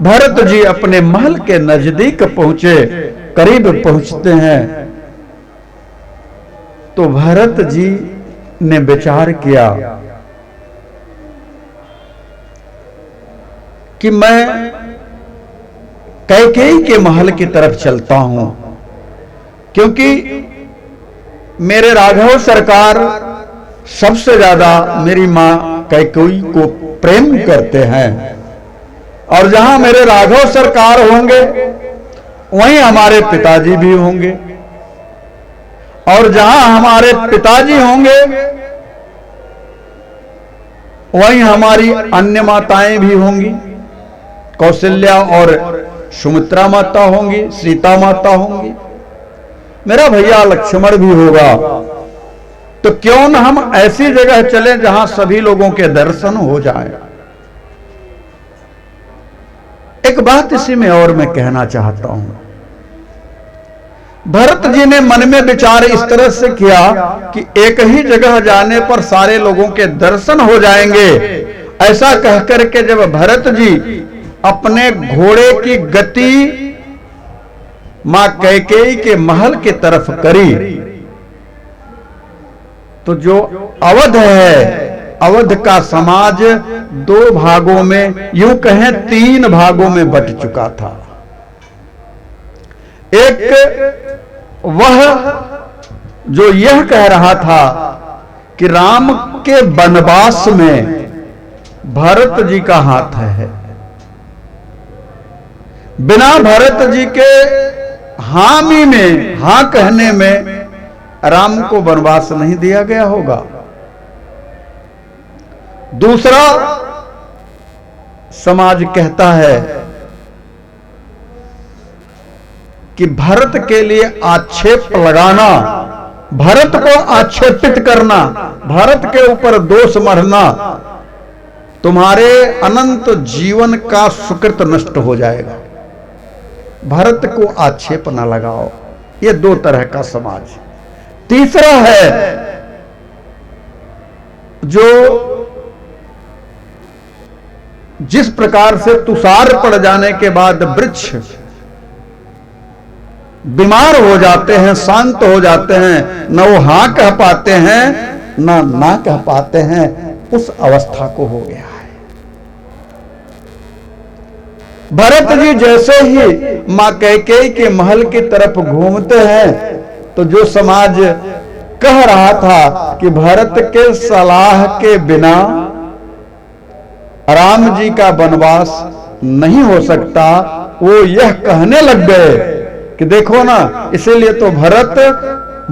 भरत जी अपने महल के नजदीक पहुंचे, करीब पहुंचते हैं तो भरत जी ने विचार किया कि मैं कैकेयी के महल की तरफ चलता हूं, क्योंकि मेरे राघव सरकार सबसे ज्यादा मेरी मां कैकेयी को प्रेम करते हैं, और जहां मेरे राघव सरकार होंगे वहीं हमारे पिताजी भी होंगे, और जहां हमारे पिताजी होंगे वहीं हमारी अन्य माताएं भी होंगी, कौशल्या और सुमित्रा माता होंगी, सीता माता होंगी, मेरा भैया लक्ष्मण भी होगा। तो क्यों न हम ऐसी जगह चलें जहां सभी लोगों के दर्शन हो जाए। एक बात इसी में और मैं कहना चाहता हूं, भरत जी ने मन में विचार इस तरह से किया कि एक ही जगह जाने पर सारे लोगों के दर्शन हो जाएंगे। ऐसा कहकर के जब भरत जी अपने घोड़े की गति मां कैकेयी के महल की तरफ करी तो जो अवध है, अवध का समाज दो भागों में, यूं कहें 3 भागों में बट चुका था। एक वह जो यह कह रहा था कि राम के वनवास में भरत जी का हाथ है, बिना भरत जी के हामी में, हां कहने में राम को वनवास नहीं दिया गया होगा। दूसरा समाज कहता है कि भरत के लिए आक्षेप लगाना, भरत को आक्षेपित करना, भरत के ऊपर दोष मढ़ना, तुम्हारे अनंत जीवन का सुकृत नष्ट हो जाएगा। भरत को आक्षेप ना लगाओ। ये 2 तरह का समाज। तीसरा है जो जिस प्रकार से तुषार पड़ जाने के बाद वृक्ष बीमार हो जाते हैं, शांत हो जाते हैं, न वो हाँ कह पाते हैं न ना कह पाते हैं, उस अवस्था को हो गया है। भरत जी जैसे ही मां कैकेयी के महल की तरफ घूमते हैं तो जो समाज कह रहा था कि भरत के सलाह के बिना राम जी का वनवास नहीं हो सकता, वो यह कहने लग गए कि देखो ना, इसीलिए तो भरत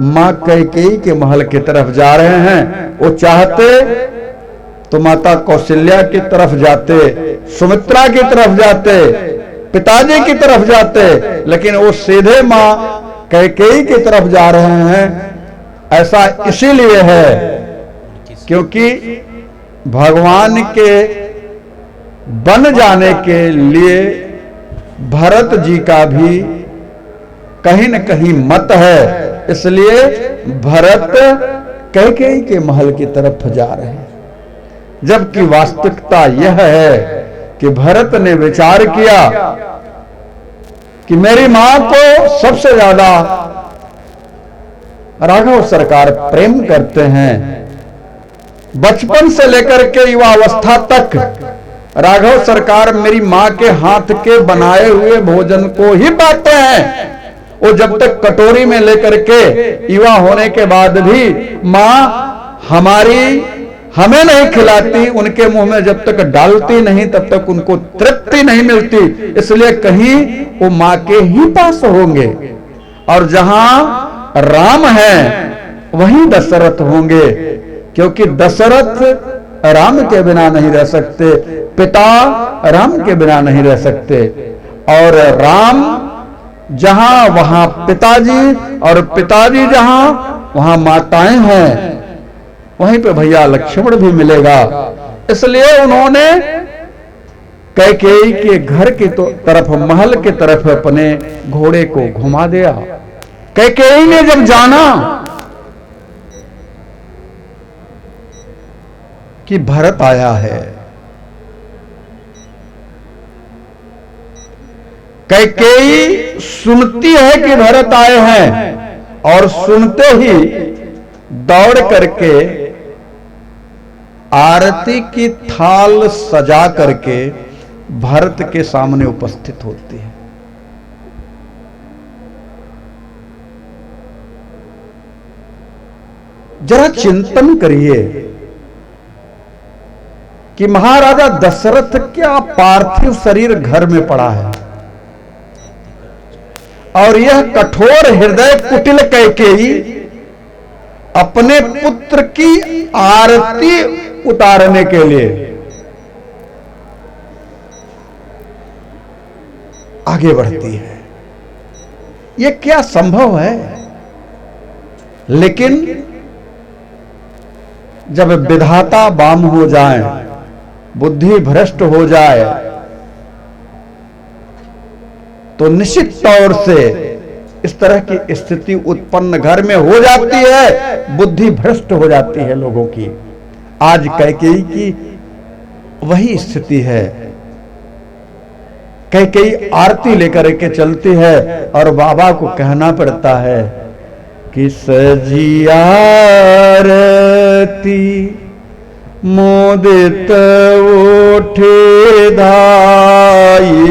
मां कैकेयी के महल की तरफ जा रहे हैं। वो चाहते तो माता कौशल्या की तरफ जाते, सुमित्रा की तरफ जाते, पिताजी की तरफ जाते, लेकिन वो सीधे मां कैकेयी की तरफ जा रहे हैं। ऐसा इसीलिए है क्योंकि भगवान के बन जाने के लिए भरत जी का भी कहीं न कहीं मत है, इसलिए भरत कैकेयी के महल की तरफ जा रहे हैं। जबकि वास्तविकता यह है कि भरत ने विचार किया कि मेरी मां को सबसे ज्यादा राघव सरकार प्रेम करते हैं। बचपन से लेकर के युवावस्था तक राघव सरकार मेरी मां के हाथ के बनाए हुए भोजन को ही पाते हैं। वो जब तक कटोरी में लेकर के युवा होने के बाद भी मां हमें नहीं खिलाती, उनके मुंह में जब तक डालती नहीं तब तक उनको तृप्ति नहीं मिलती। इसलिए कहीं वो मां के ही पास होंगे, और जहां राम है वहीं दशरथ होंगे, क्योंकि दशरथ राम के बिना नहीं रह सकते, पिता राम के बिना नहीं रह सकते। और राम जहां वहां पिताजी, और पिताजी जहां वहां माताएं हैं, वहीं पे भैया लक्ष्मण भी मिलेगा। इसलिए उन्होंने कैकेयी के घर की तरफ, महल की तरफ अपने घोड़े को घुमा दिया। कैकेयी ने जब जाना कि भरत आया है, कैकेयी सुनती है कि भरत आए हैं, और सुनते ही दौड़ करके आरती की थाल सजा करके भरत के सामने उपस्थित होती है। जरा चिंतन करिए कि महाराजा दशरथ क्या पार्थिव शरीर घर में पड़ा है, और यह कठोर हृदय कुटिल कैकेयी अपने पुत्र की आरती उतारने के लिए आगे बढ़ती है। यह क्या संभव है? लेकिन जब विधाता बाम हो जाए, बुद्धि भ्रष्ट हो जाए, तो निश्चित तौर से इस तरह की स्थिति उत्पन्न घर में हो जाती है, बुद्धि भ्रष्ट हो जाती है लोगों की। आज कैकेयी की वही स्थिति है। कैकेयी आरती लेकर के चलती है और बाबा को कहना पड़ता है कि सजी आरती मोदित उठे धाई,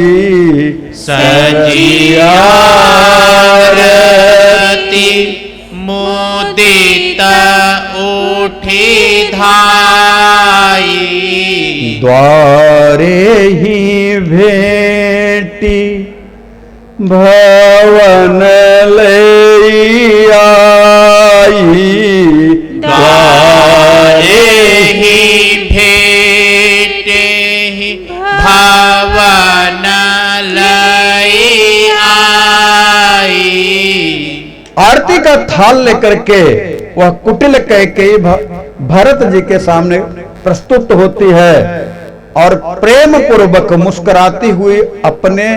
सजी आरती मोदित उठे धाई, द्वारे ही भेटी भवन ले आई, द्वारे ही भेटे भवन लई आई। आरती का थाल लेकर के वह कुटिल कैकेयी भरत जी के सामने प्रस्तुत होती है, और प्रेम पूर्वक मुस्कुराती हुई अपने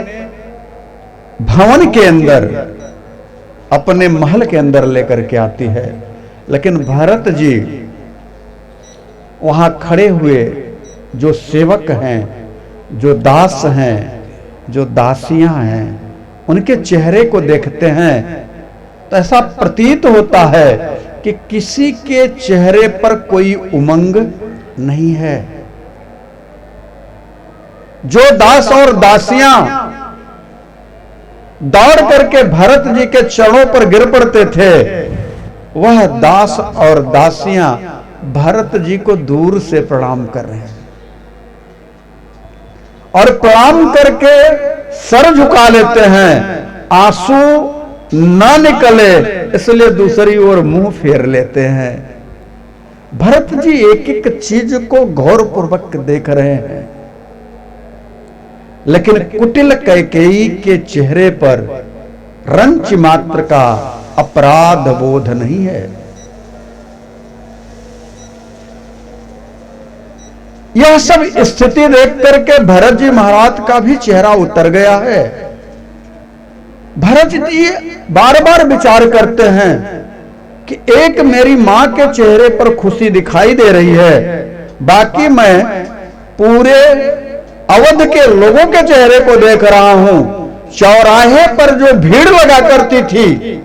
भवन के अंदर, अपने महल के अंदर लेकर के आती है। लेकिन भरत जी वहां खड़े हुए जो सेवक हैं, जो दास हैं, जो दासियां हैं, उनके चेहरे को देखते हैं तो ऐसा प्रतीत होता है कि किसी के चेहरे पर कोई उमंग नहीं है। जो दास और दासियां दौड़ करके भरत जी के चरणों पर गिर पड़ते थे, वह दास और दासियां भरत जी को दूर से प्रणाम कर रहे हैं और प्रणाम करके सर झुका लेते हैं, आंसू ना निकले इसलिए दूसरी ओर मुंह फेर लेते हैं। भरत जी एक एक चीज को गौरपूर्वक देख रहे हैं, लेकिन कुटिल कैकेयी के चेहरे पर रंच मात्र का अपराध बोध नहीं है। यह सब स्थिति देख करके भरत जी महाराज का भी चेहरा उतर गया है। भरत जी बार बार विचार करते हैं कि एक मेरी मां के चेहरे पर खुशी दिखाई दे रही है, बाकी मैं पूरे अवध के लोगों के चेहरे को देख रहा हूं। चौराहे पर जो भीड़ लगा करती थी,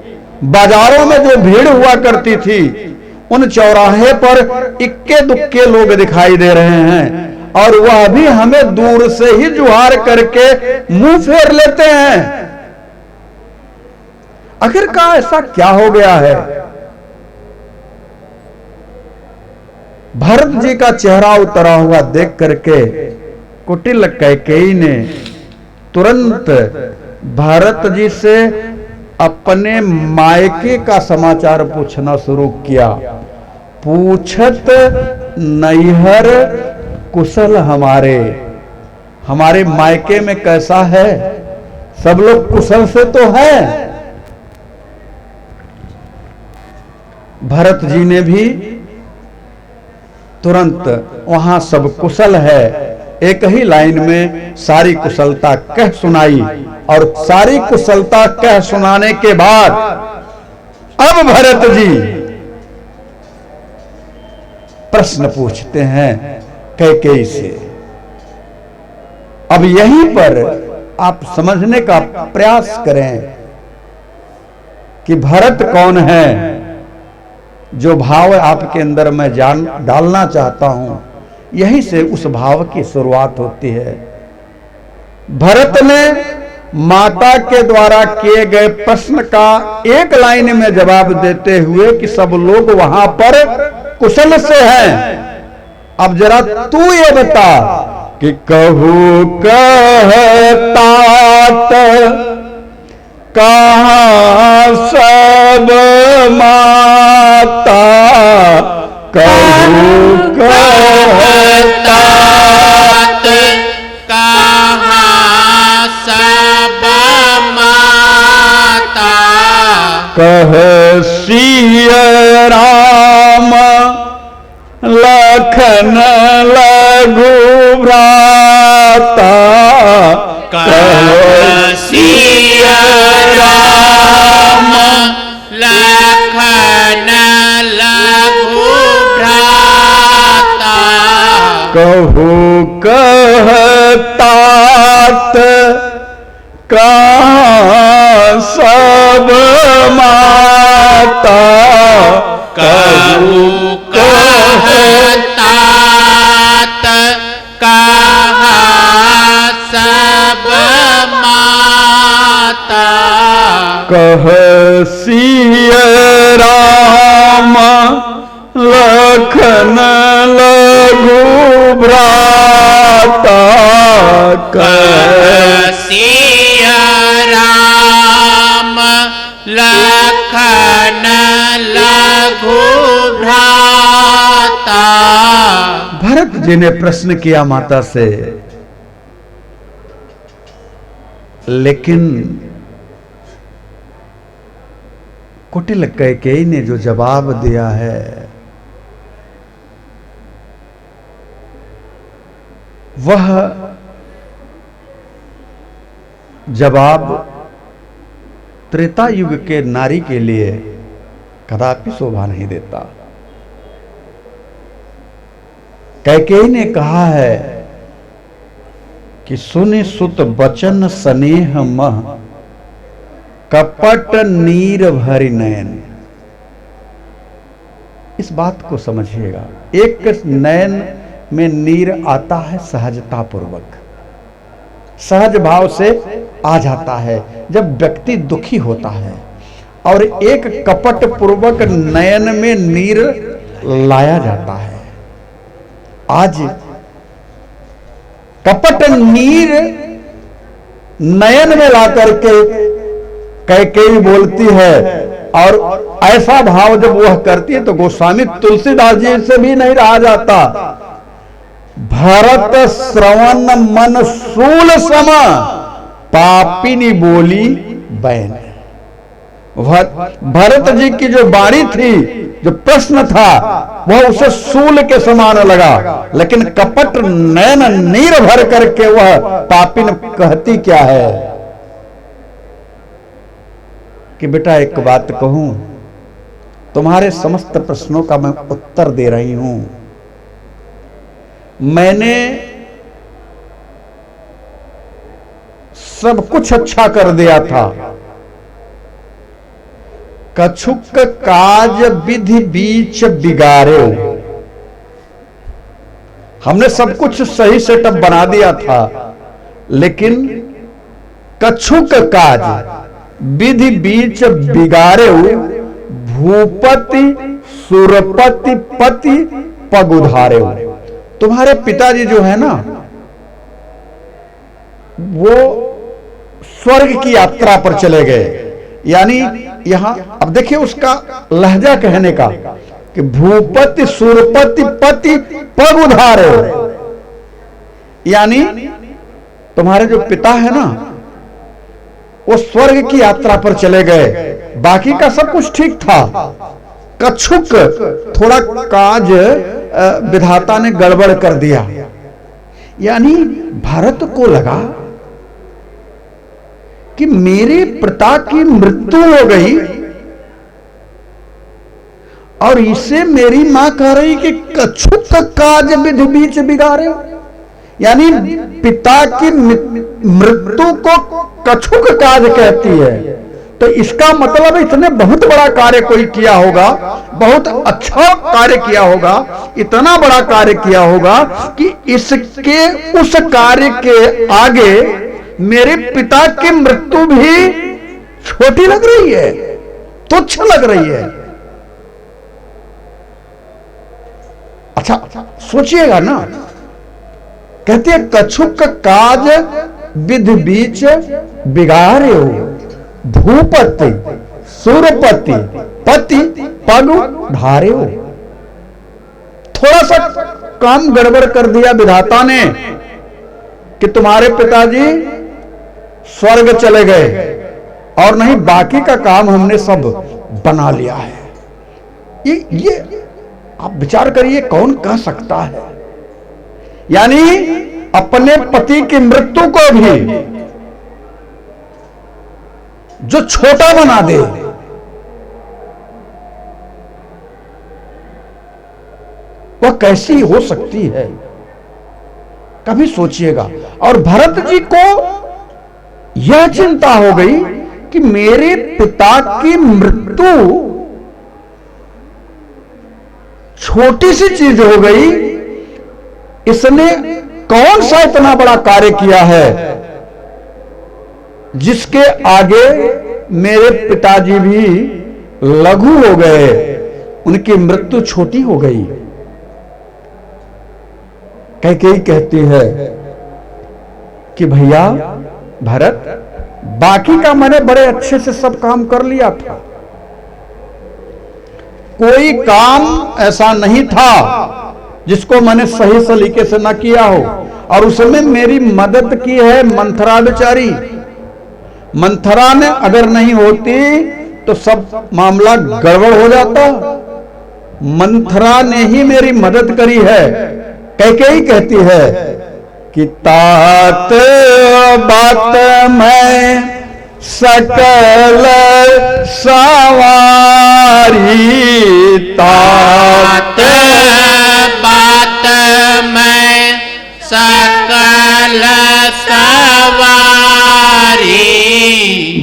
बाजारों में जो भीड़ हुआ करती थी, उन चौराहे पर इक्के दुक्के लोग दिखाई दे रहे हैं और वह भी हमें दूर से ही जुहार करके मुंह फेर लेते हैं। आखिरकार ऐसा क्या हो गया है? भरत जी का चेहरा उतरा हुआ देख करके कुटिल कैकेयी ने तुरंत भरत जी से अपने मायके का समाचार पूछना शुरू किया। पूछत नैहर कुशल हमारे मायके में कैसा है? सब लोग कुशल से तो है। भरत जी ने भी तुरंत वहां सब कुशल है एक ही लाइन में सारी कुशलता कह सुनाई और सारी कुशलता कह सुनाने के बाद अब भरत जी प्रश्न पूछते हैं कैकेयी से। अब यहीं पर आप समझने का प्रयास करें कि भरत कौन है। जो भाव आपके अंदर मैं डालना चाहता हूं, यहीं से उस भाव की शुरुआत होती है। भरत ने माता के द्वारा किए गए प्रश्न का एक लाइन में जवाब देते हुए कि सब लोग वहां पर कुशल से हैं। अब जरा तू ये बता कि कहू कहता कहां सब माता, कहू कहता कहां सब माता, कह सिया राम लखन लघु भ्राता, कह सिया राम लखन लघु भ्राता, कहू कहतात कहां सब माता, कहू कहतात कहां सब माता, कह सिया राम लखन लघु भ्राता, कह सिया राम लखन लघु भ्राता। भरत जी ने प्रश्न किया माता से, लेकिन कुटिल कैकेयी ने जो जवाब दिया है वह जवाब त्रेता युग के नारी के लिए कदापि शोभा नहीं देता। कैकेयी ने कहा है कि सुनि सुत बचन स्नेह मह कपट नीर भरि नयन। इस बात को समझिएगा, एक नयन में नीर आता है सहजता पूर्वक, सहज भाव से आ जाता है जब व्यक्ति दुखी होता है, और एक कपट पूर्वक नयन में नीर लाया जाता है। आज कपट नीर नयन में ला करके कैकेयी बोलती है, और ऐसा भाव जब वह करती है तो गोस्वामी तुलसीदास जी से भी नहीं रहा जाता। भरत श्रवण मन सूल सम पापिनी बोली बैन। भरत जी की जो वाणी थी, जो प्रश्न था, वह उसे सूल के समान लगा, लेकिन कपट नयन नीर भर करके वह पापिन कहती क्या है कि बेटा एक बात कहूं, तुम्हारे समस्त प्रश्नों का मैं उत्तर दे रही हूं। मैंने सब कुछ अच्छा कर दिया था, कछुक काज विधि बीच बिगाड़े। हमने सब कुछ सही सेटअप बना दिया था, लेकिन कछुक काज विधि बीच बिगाड़े, भूपति सुरपति पति पग उधारे। तुम्हारे पिताजी जो है ना, वो स्वर्ग की यात्रा पर चले गए। यानी यहां अब देखिए उसका लहजा कहने का कि भूपति सुरपति पति पग उधारे, यानी तुम्हारे जो पिता है ना, वो स्वर्ग की यात्रा पर चले गए, बाकी का सब कुछ ठीक था। कछुक थोड़ा काज विधाता ने गड़बड़ कर दिया। यानी भरत को लगा कि मेरे पिता की मृत्यु हो गई, और इसे मेरी मां कह रही कि कछुक काज विधि बीच बिगाड़े। यानी पिता की मृत्यु को कछुक काज कहती है, तो इसका मतलब इसने बहुत बड़ा कार्य कोई किया होगा, बहुत अच्छा कार्य किया होगा, इतना बड़ा कार्य किया होगा कि इसके उस कार्य के आगे मेरे पिता की मृत्यु भी छोटी लग रही है, तुच्छ लग रही है। अच्छा सोचिएगा ना, कहते हैं कछुक काज विधि बीच बिगाड़े, भूपति सुरपति पति पग धारे। थोड़ा सा काम गड़बड़ कर दिया विधाता ने कि तुम्हारे पिताजी स्वर्ग चले गए, और नहीं बाकी का काम हमने सब बना लिया है। ये आप विचार करिए, कौन कह सकता है? यानी अपने पति की मृत्यु को भी जो छोटा बना दे, वह कैसी हो सकती है? कभी सोचिएगा। और भरत जी को यह चिंता हो गई कि मेरे पिता की मृत्यु छोटी सी चीज हो गई, इसने कौन सा इतना बड़ा कार्य किया है जिसके आगे मेरे पिताजी भी लघु हो गए, उनकी मृत्यु छोटी हो गई। कैकेयी कहती है कि भैया भरत, बाकी का मैंने बड़े अच्छे से सब काम कर लिया था, कोई काम ऐसा नहीं था जिसको मैंने सही सलीके से न किया हो, और उसमें मेरी मदद की है मंथरा बेचारी। मंथरा ने अगर नहीं होती तो सब मामला गड़बड़ हो जाता। मंथरा ने ही मेरी मदद करी है। कैकेयी कहती है कि तात बात में सकल सवारी, तात बात में सकल सवारी,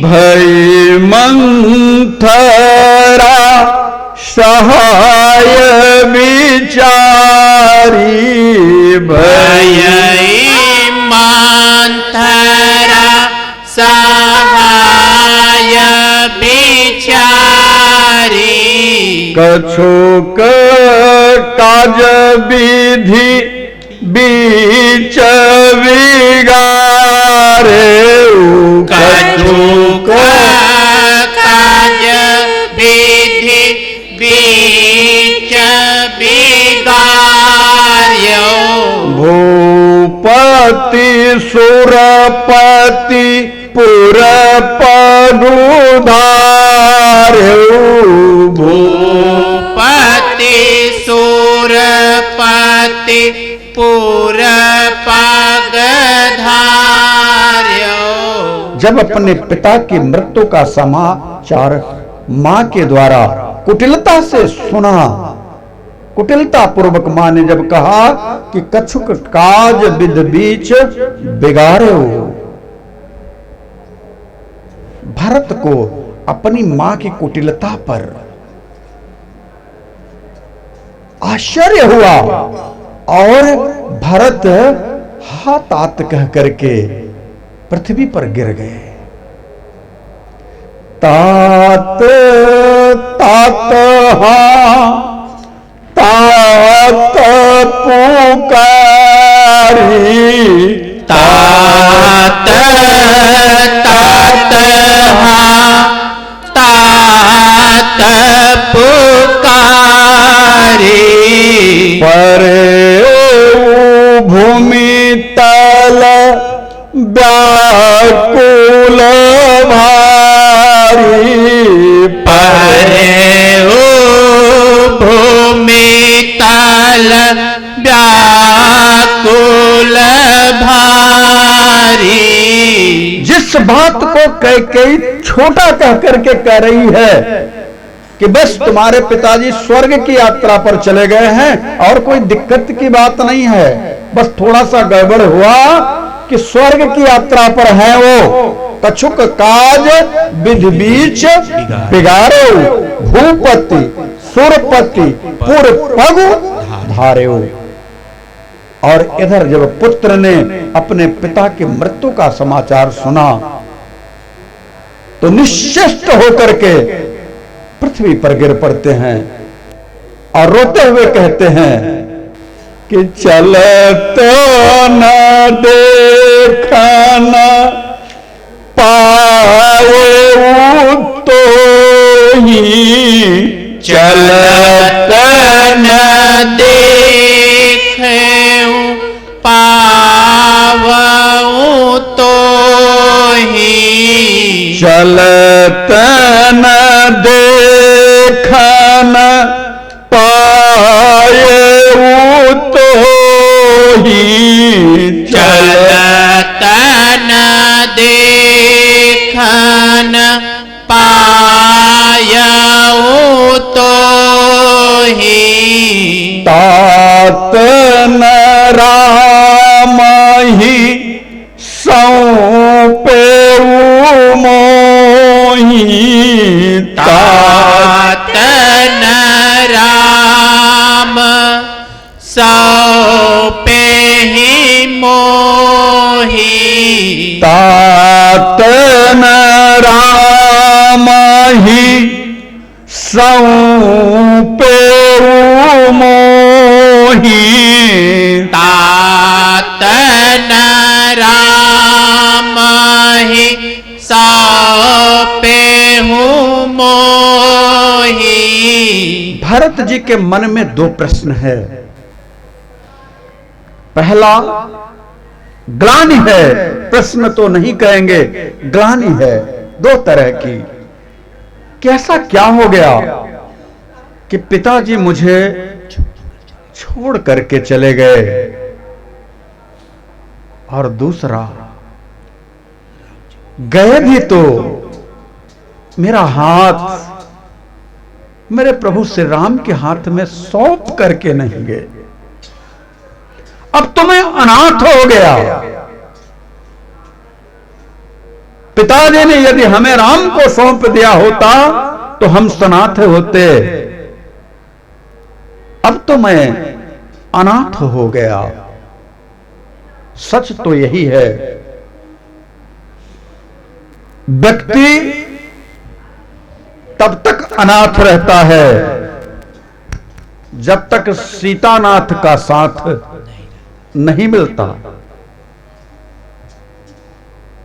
भई मंथरा सहाय विचारी भई मंथरा सहाय विचारी कछुक काज विधि बीच विगारे कछुक काज विधि बीच विगार्यो भूपति सुरपति पुरपगुधार्यो भूपति सुरपति पुरपगधार्यो जब अपने पिता की मृत्यु का समाचार मां के द्वारा कुटिलता से सुना, कुटिलता पूर्वक मां ने जब कहा कि कछुक काज विध बीच बिगाड़ो, भरत को अपनी मां की कुटिलता पर आश्चर्य हुआ और भरत हाथ आत कह करके पृथ्वी पर गिर गए। तात तात हाँ तात पुकारी तात तात हाँ तात पुकारी परे भूमि तल व्याकुल भारी परे भूमि तल व्याकुल भारी जिस बात को कई छोटा कह करके कह रही है कि बस तुम्हारे पिताजी स्वर्ग की यात्रा पर चले गए हैं और कोई दिक्कत की बात नहीं है, बस थोड़ा सा गड़बड़ हुआ कि स्वर्ग की यात्रा पर है वो, कछुक काज विधि बीच बिगाड़ो भूपति सुरपति पुर पगु धार्यो। और इधर जब पुत्र ने अपने पिता की मृत्यु का समाचार सुना तो निश्चित होकर के पृथ्वी पर गिर पड़ते हैं और रोते हुए कहते हैं कि चलत न देखना पाए तो ही चलत न देखे पावऊं तो ही चलत न देखन पाए तो ही चलत न देखन पायऊं तो ही तात न राम ही सौंपे मोही तात न राम सौंपे ही मोही तात न राम ही सौंपे मोही तात न राम ही सौंपे हूँ मोही। भरत जी के मन में दो प्रश्न है। पहला ग्लानि है, प्रश्न तो नहीं कहेंगे, ग्लानि है दो तरह की। कैसा क्या हो गया कि पिताजी मुझे छोड़ करके चले गए, और दूसरा गए भी तो मेरा हाथ मेरे प्रभु श्री राम के हाथ में सौंप करके नहीं गए। अब तो मैं अनाथ हो गया, पिताजी ने यदि हमें राम को सौंप दिया होता तो हम सनाथ होते। अब तो मैं अनाथ हो गया। सच तो यही है, व्यक्ति तब तक अनाथ रहता है जब तक सीतानाथ का साथ नहीं मिलता।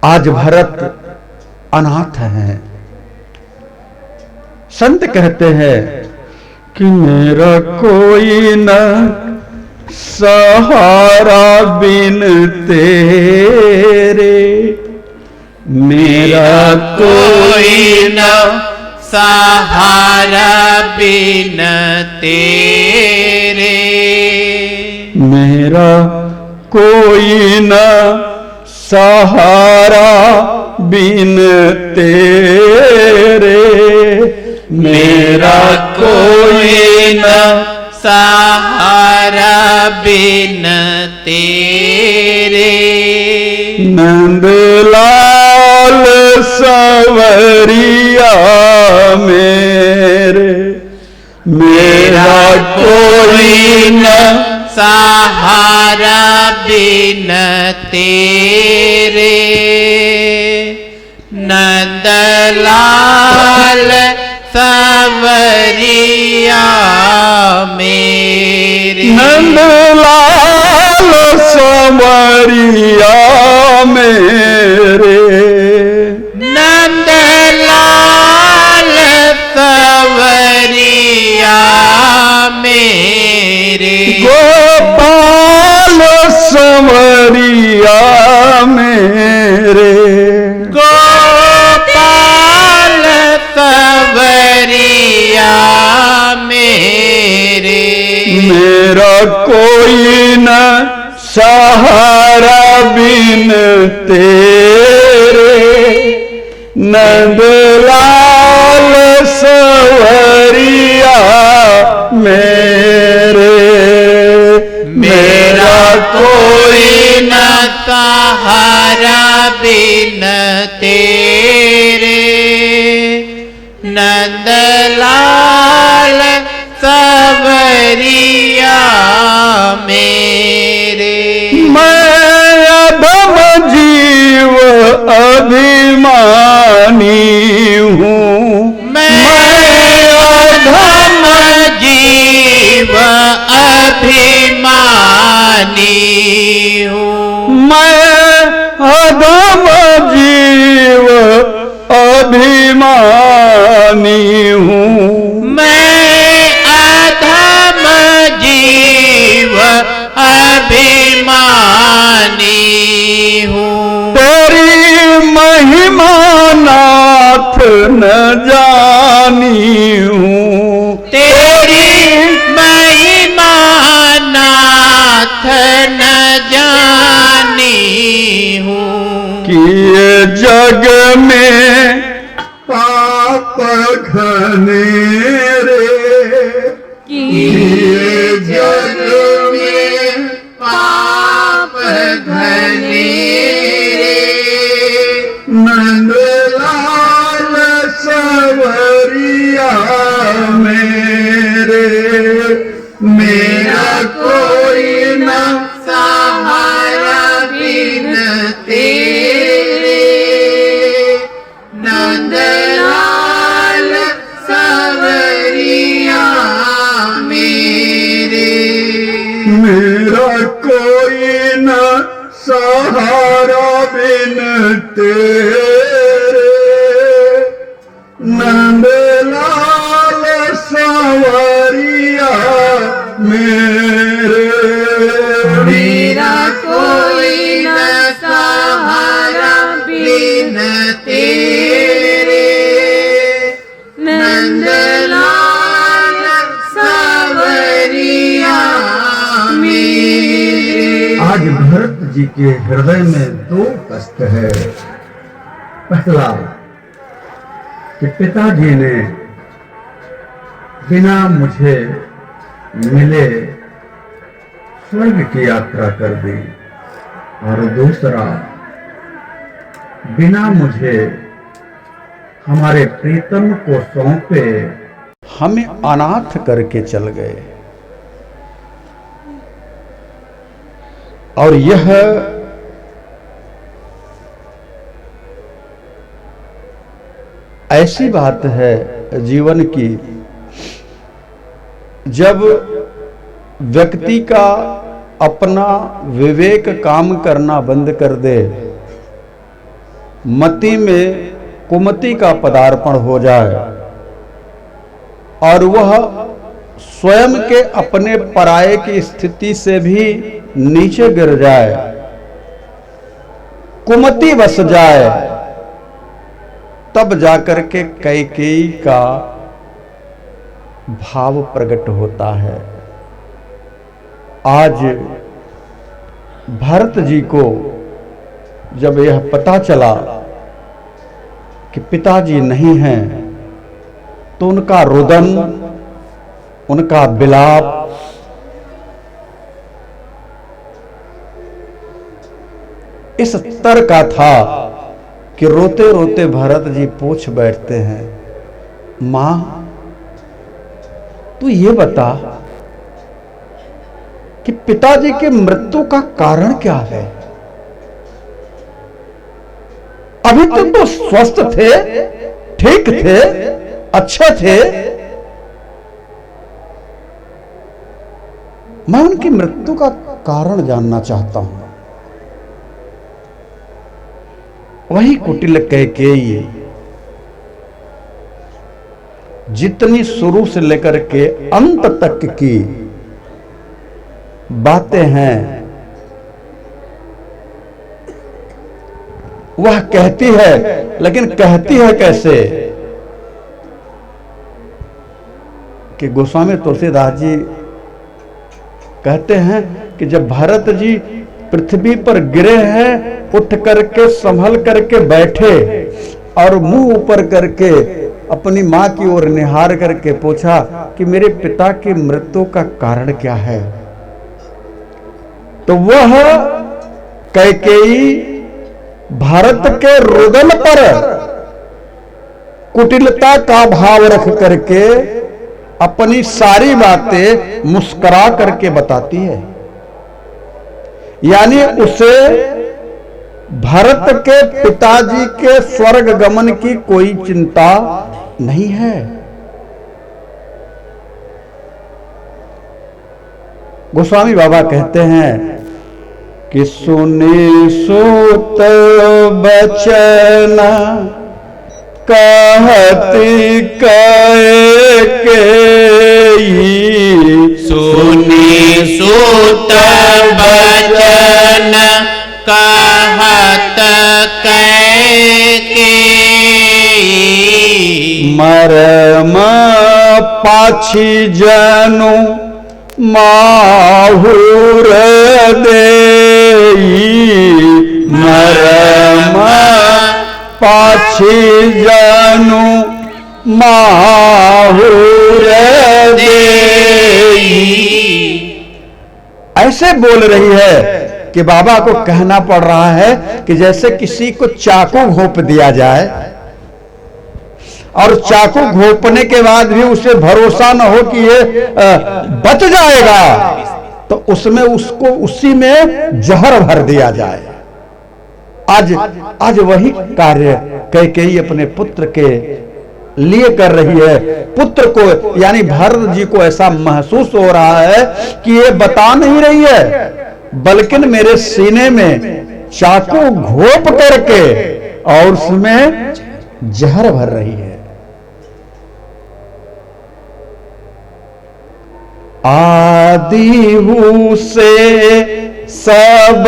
आज भरत अनाथ हैं। संत कहते हैं कि मेरा कोई न सहारा बिन तेरे, मेरा कोई न सहारा बिन तेरे, मेरा कोई न सहारा बिन तेरे, मेरा कोई न सहारा बिन तेरे। नंदलाल सवरिया मेरे, मेरा कोई न सहारा बिन तेरे। नंदलाल सवरिया मेरे, नंदलाल सवरिया मेरे, नंदलाल सवरिया मेरे, गोपाल सवरिया मेरे, गोपाल सवरिया मेरे। मेरा कोई न सहारा बिन तेरे, नंदलाल सवरिया मेरे, मेरा कोई न सहारा बिन तेरे। नंदलाल सवरिया मेरे। मैं अधम जीव अभिमानी हूँ, मैं अधम जीव अभिमानी हूँ, मैं अधम जीव अभिमानी हूँ, मैं अधम जीव अभिमानी हूँ। तेरी महिमा नाथ न जानी हूँ, तेरी महिमा नाथ न जानी हूँ। कि ये जग में पाप घनेरे, कि जग में पाप घनेरे, नंदलाल सवरिया मेरे, मेरा कोई न सहारा बिन तेरे। नंदलाल सवरिया मेरे, मेरा कोई न सहारा बिन तेरे, नंदलाल सवरिया मेरे, मेरा कोई न सहारा बिन तेरे। नंदलाल सवरिया मेरे। आज भरत जी के हृदय में दो कष्ट है। पहला कि पिताजी ने बिना मुझे मिले स्वर्ग की यात्रा कर दी, और दूसरा बिना मुझे हमारे प्रीतम को सौंपे हमें अनाथ करके चल गए। और यह ऐसी बात है जीवन की, जब व्यक्ति का अपना विवेक काम करना बंद कर दे, मति में कुमति का पदार्पण हो जाए और वह स्वयं के अपने पराये की स्थिति से भी नीचे गिर जाए, कुमति बस जाए, तब जाकर के कैकेयी का भाव प्रकट होता है। आज भरत जी को जब यह पता चला कि पिताजी नहीं हैं, तो उनका रुदन, उनका विलाप इस स्तर का था कि रोते रोते भरत जी पूछ बैठते हैं, मां तू ये बता कि पिताजी के मृत्यु का कारण क्या है? अभी तक तो स्वस्थ थे, ठीक थे, अच्छे थे, मैं उनकी मृत्यु का कारण जानना चाहता हूं। वही कुटिल कैकेयी जितनी शुरू से लेकर के अंत तक की बातें हैं वह कहती है, लेकिन कहती है कैसे कि गोस्वामी तुलसीदास जी कहते हैं कि जब भरत जी पृथ्वी पर गिरे हैं, उठ करके संभल करके बैठे और मुंह ऊपर करके अपनी मां की ओर निहार करके पूछा कि मेरे पिता की मृत्यु का कारण क्या है, तो वह कैकेयी भारत के रुदन पर कुटिलता का भाव रख करके अपनी सारी बातें मुस्कुरा करके बताती है। यानी उसे भरत के पिताजी के स्वर्ग गमन की कोई चिंता नहीं है। गोस्वामी बाबा कहते हैं कि सुनी सुत बचन कहती कैकेयी, सुनी सुत बचन कहत कैकेयी, मरम पाछी जनु माहुर देई, मरम पाछी जनु माहुर देई। ऐसे बोल रही है कि बाबा को कहना पड़ रहा है कि जैसे किसी को चाकू घोंप दिया जाए और चाकू घोंपने के बाद भी उसे भरोसा न हो कि ये बच जाएगा, तो उसमें उसको उसी में जहर भर दिया जाए। आज वही कार्य कैकेयी अपने पुत्र के लिए कर रही है। पुत्र को यानी भरत जी को ऐसा महसूस हो रहा है कि ये बता नहीं रही है, बल्कि मेरे सीने में चाकू घोंप करके और उसमें जहर भर रही है। आदिहु से सब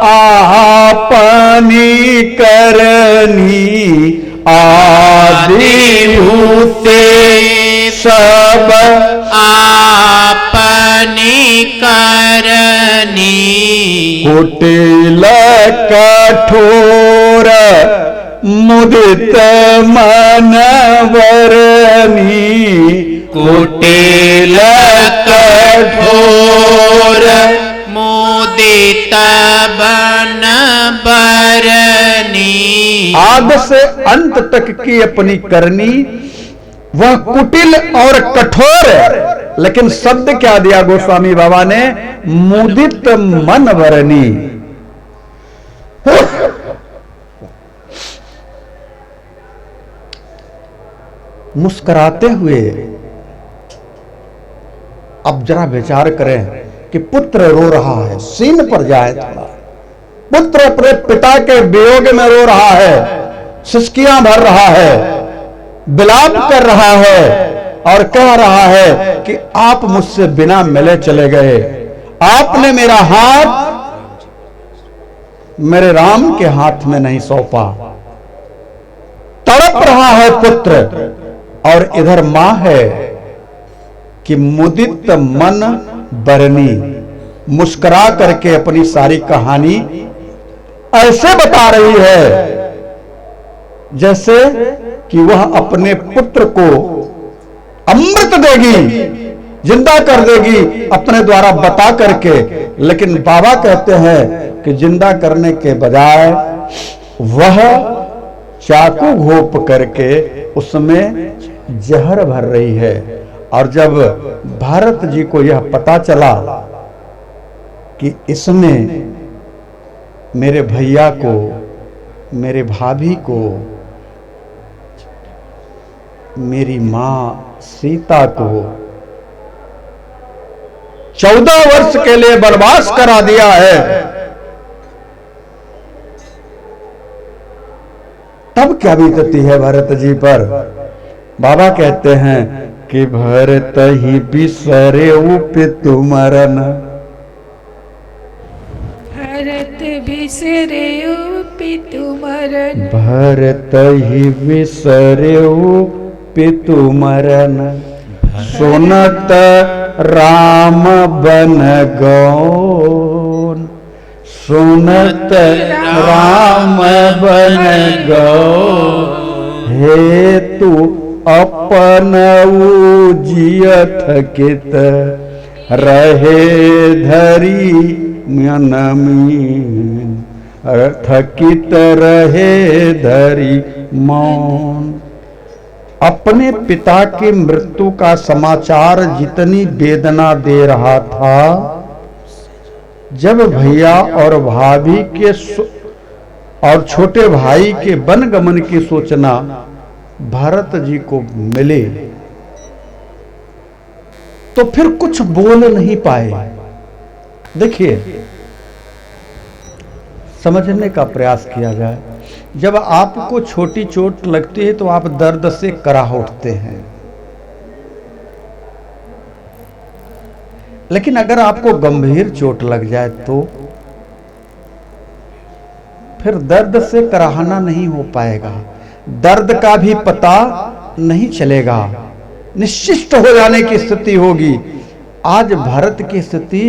आपनी करनी, आदिहु से सब आपनी करनी, कुटिल कठोर मुदित मनवरनी, कुटिल कठोर मुदित बन बरनी, आद से अंत तक की अपनी करनी, वह कुटिल और कठोर है। लेकिन शब्द क्या दिया गोस्वामी बाबा ने? मुदित मन वरनी। मुस्कुराते हुए। अब जरा विचार करें कि पुत्र रो रहा है, सीन पर जाए थोड़ा। पुत्र अपने पिता के वियोग में रो रहा है, सिसकियां भर रहा है, विलाप कर रहा है और कह रहा है कि आप मुझसे बिना मिले चले गए, आपने मेरा हाथ मेरे राम के हाथ में नहीं सौंपा। तड़प रहा है पुत्र, और इधर मां है कि मुदित मन बरनी, मुस्कुरा करके अपनी सारी कहानी ऐसे बता रही है जैसे कि वह अपने पुत्र को अमृत देगी, जिंदा कर देगी अपने द्वारा बता करके। लेकिन बाबा कहते हैं कि जिंदा करने के बजाय वह चाकू घोप करके उसमें जहर भर रही है। और जब भारत जी को यह पता चला कि इसमें मेरे भैया को, मेरे भाभी को, मेरी मां सीता को 14 वर्ष के लिए वनवास करा दिया है, तब क्या बीतती है भरत जी पर? बाबा कहते हैं कि भरत ही बिसरे पितु मरन, भरत बिसरे पितु मरन, भरत ही बिसरे पितु मरन, सुनत राम बन गौन, सुनत राम बन गौन, हे तू अपन जियत कित रहे धरी मनमीन, थकित रहे धरी मौन। अपने पिता की मृत्यु का समाचार जितनी वेदना दे रहा था, जब भैया और भाभी के और छोटे भाई के वनगमन की सूचना भारत जी को मिले, तो फिर कुछ बोल नहीं पाए। देखिए, समझने का प्रयास किया जाए। जब आपको छोटी चोट लगती है तो आप दर्द से कराह उठते हैं, लेकिन अगर आपको गंभीर चोट लग जाए तो फिर दर्द से कराहना नहीं हो पाएगा, दर्द का भी पता नहीं चलेगा, निश्चित हो जाने की स्थिति होगी। आज भारत की स्थिति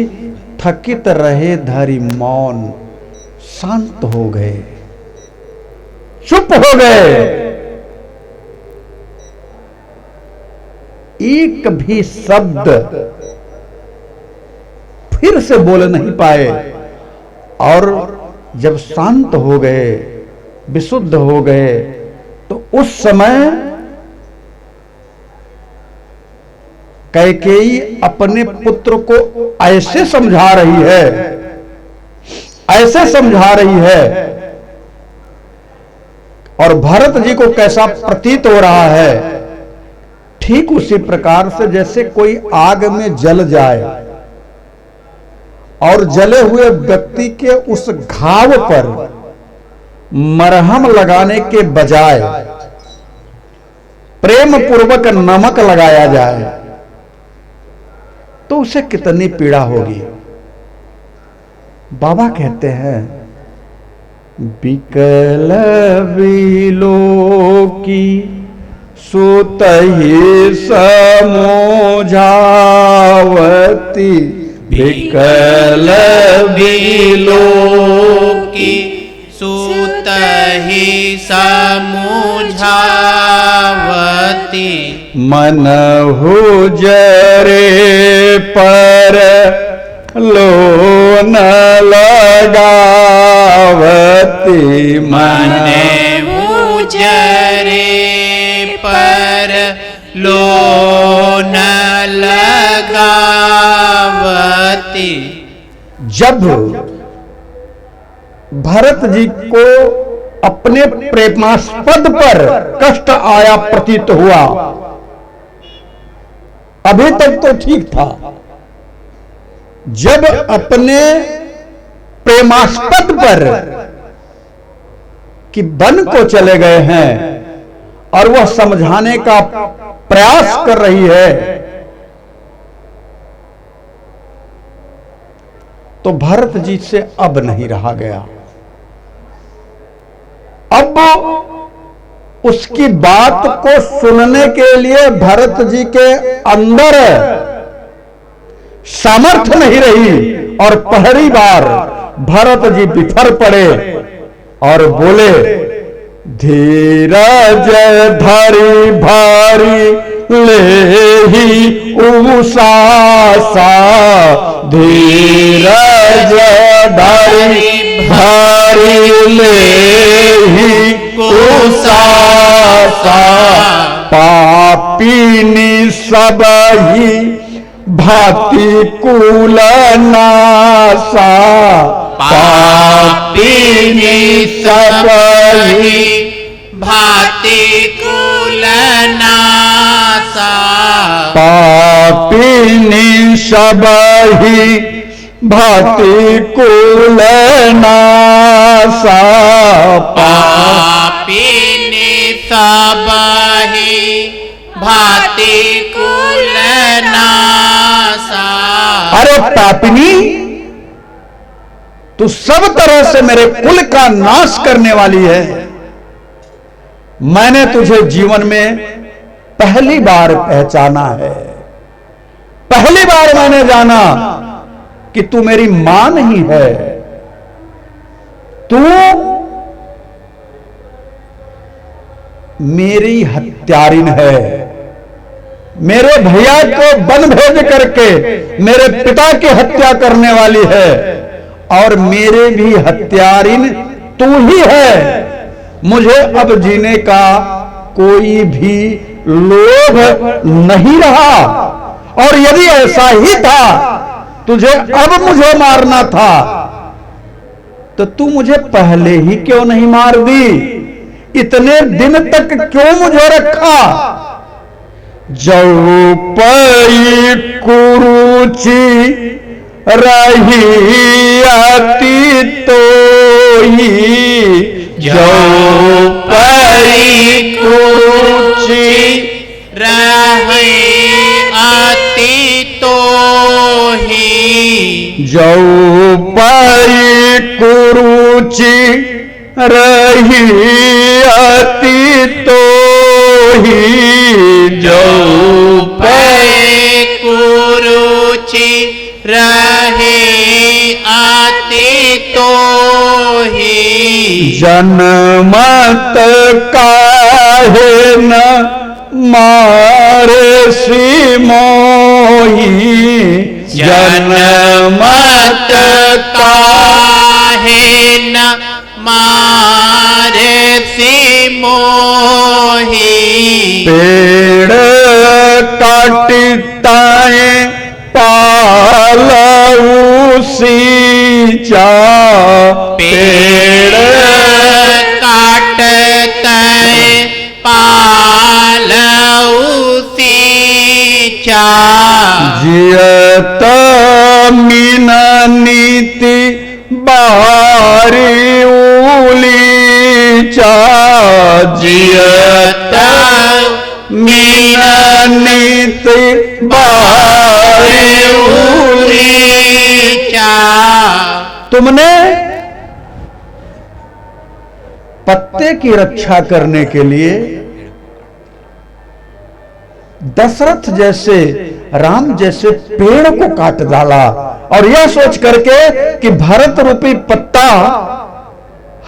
थकित रहे धरी मौन, शांत हो गए, चुप हो गए, एक भी शब्द फिर से बोल नहीं पाए। और जब शांत हो गए, विशुद्ध हो गए, तो उस समय कैकेयी अपने पुत्र को ऐसे समझा रही है, ऐसे समझा रही है, और भरत जी को कैसा प्रतीत हो रहा है, ठीक उसी प्रकार से जैसे कोई आग में जल जाए और जले हुए व्यक्ति के उस घाव पर मरहम लगाने के बजाय प्रेम पूर्वक नमक लगाया जाए तो उसे कितनी पीड़ा होगी। बाबा कहते हैं, बिकल बिलो की सुतहि समोझावती, बिकल बिलो की सुतहि समुझावती, मन हो जरे पर लोन लगावती मन उजरे पर लोन लगावती। जब भरत जी को अपने प्रेमास्पद पर कष्ट आया प्रतीत हुआ, अभी तक तो ठीक था, जब अपने प्रेमास्पद पर कि वन को चले गए हैं और वह समझाने का प्रयास कर रही है, तो भरत जी से अब नहीं रहा गया। अब उसकी बात को सुनने के लिए भरत जी के अंदर सामर्थ्य नहीं रही और पहली बार भरत जी बिफर पड़े और बोले, धीरज धरी भारी ले ही उषासा, धीरज धरी भारी ले ही उषासा, पापीनी सब ही भांति कुल नासा, पापीनी सब ही भांति कुल नासा, पापीनी सब ही भांति कुल नासा, पापीनी सब ही भांति कुल नासा। अरे पापिनी, तू सब तरह से मेरे कुल का नाश करने वाली है। मैंने तुझे जीवन में पहली बार पहचाना है, पहली बार मैंने जाना कि तू मेरी मां नहीं है, तू मेरी हत्यारिन है। मेरे भैया को वन भेज करके मेरे पिता की हत्या करने वाली है और मेरे भी हत्यारिन तू ही है। मुझे अब जीने का कोई भी लोभ नहीं रहा, और यदि ऐसा ही था तुझे अब मुझे मारना था तो तू मुझे पहले ही क्यों नहीं मार दी? इतने दिन तक क्यों मुझे रखा? जो पई कुरुचि रही अति तोही, जो पई कुरुचि रही अति तोही, जो पई कुरुचि रही अति तोही, जो पई कुरुचि रही अति तोही, जनमत काहे न मारे सी मोही, जनमत काहे न मारे सी मोही, पेड़ काटताए पालऊ सींचा, पेड़ काटते पालऊ सींचा, जियत मीन नीति बारी उलीचा, जियत मीन नीति बारी उलीचा। तुमने पत्ते की रक्षा करने के लिए दशरथ जैसे, राम जैसे पेड़ को काट डाला और यह सोच करके कि भरत रूपी पत्ता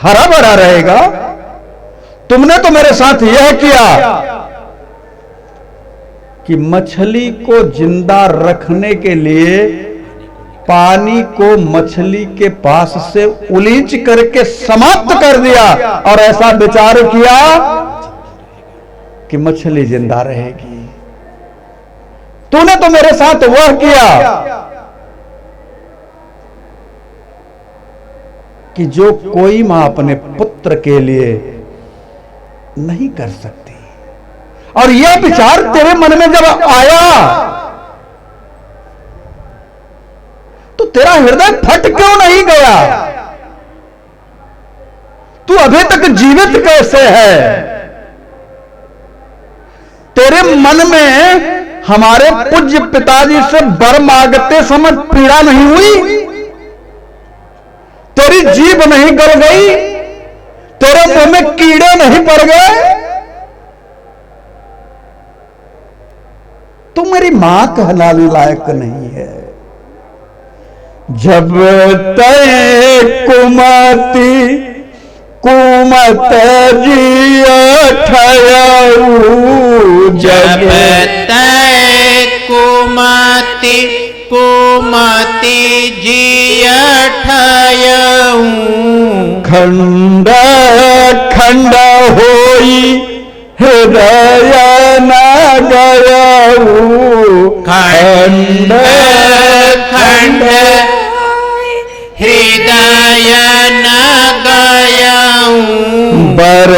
हरा भरा रहेगा। तुमने तो मेरे साथ यह किया कि मछली को जिंदा रखने के लिए पानी को मछली के पास से उलीच करके समाप्त कर दिया और ऐसा विचार किया कि मछली जिंदा रहेगी। तूने तो मेरे साथ वह किया कि जो कोई मां अपने पुत्र के लिए नहीं कर सकती। और यह विचार तेरे मन में जब आया तो तेरा हृदय फट क्यों नहीं गया? तू अभी तक जीवित कैसे है? तेरे मन में हमारे पूज्य पिताजी से वर मांगते समय पीड़ा नहीं हुई? तेरी जीभ नहीं गल गई? तेरे मुंह में कीड़े नहीं पड़ गए? तू मेरी मां कहलाने लायक नहीं है। जब तय कुमति कुमत जिया ठयऊ, जब तय कुमति कुमति जिया ठयऊ, खंड खंड होई हृदय न गयऊ, खंड खंड हृदय न गयऊ, बर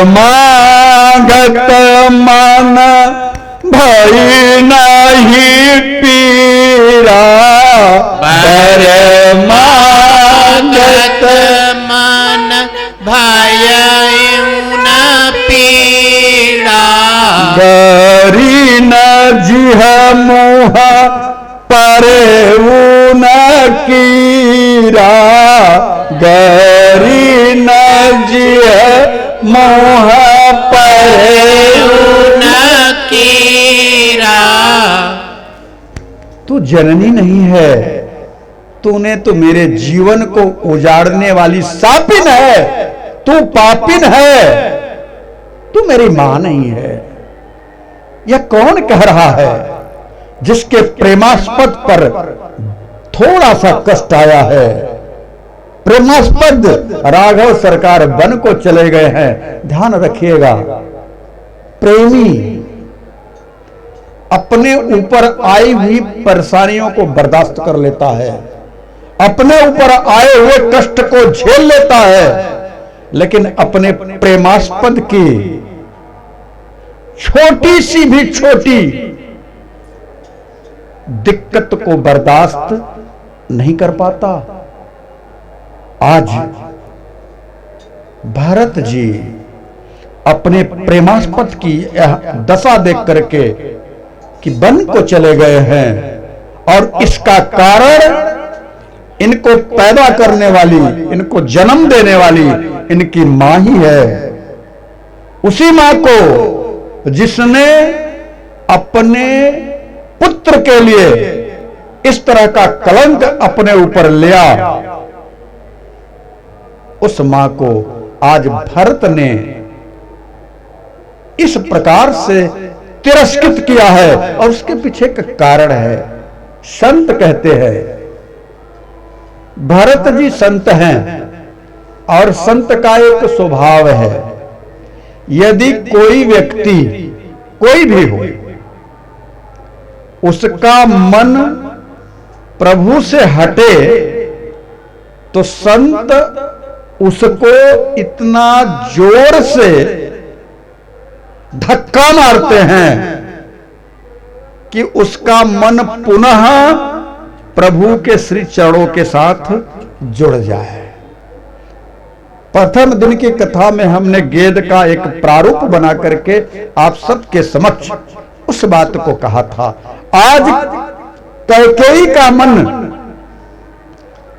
मांगत मन भई नहीं पीरा, बर मांगत मन भयऊ न पीड़ा, गरी न जिह मोह परे न कीरा, गरी न जिह मोह परे न कीरा। तू जननी नहीं है, तूने तो मेरे जीवन को उजाड़ने वाली सापिन है, तू पापिन है, तू मेरी मां नहीं है। यह कौन कह रहा है जिसके प्रेमास्पद पर थोड़ा सा कष्ट आया है? प्रेमास्पद राघव सरकार वन को चले गए हैं, ध्यान रखिएगा। प्रेमी अपने ऊपर आई हुई परेशानियों को बर्दाश्त कर लेता है, अपने ऊपर आए हुए कष्ट को झेल लेता है, लेकिन अपने प्रेमास्पद की छोटी सी भी छोटी दिक्कत को बर्दाश्त नहीं कर पाता। आज भरत जी अपने प्रेमास्पद की यह दशा देख करके कि वन को चले गए हैं और इसका कारण इनको पैदा करने वाली, इनको जन्म देने वाली इनकी मां ही है। उसी मां को जिसने अपने पुत्र के लिए इस तरह का कलंक अपने ऊपर लिया, उस मां को आज भरत ने इस प्रकार से तिरस्कृत किया है और उसके पीछे का कारण है। संत कहते हैं, भरत जी संत हैं और संत का एक स्वभाव है, यदि कोई व्यक्ति कोई भी हो उसका मन प्रभु से हटे तो संत उसको इतना जोर से धक्का मारते हैं कि उसका मन पुनः प्रभु के श्री चरणों के साथ जुड़ जाए। प्रथम दिन की कथा में हमने गेद का एक प्रारूप बना करके आप सबके समक्ष उस बात को कहा था। आज कैकेयी का मन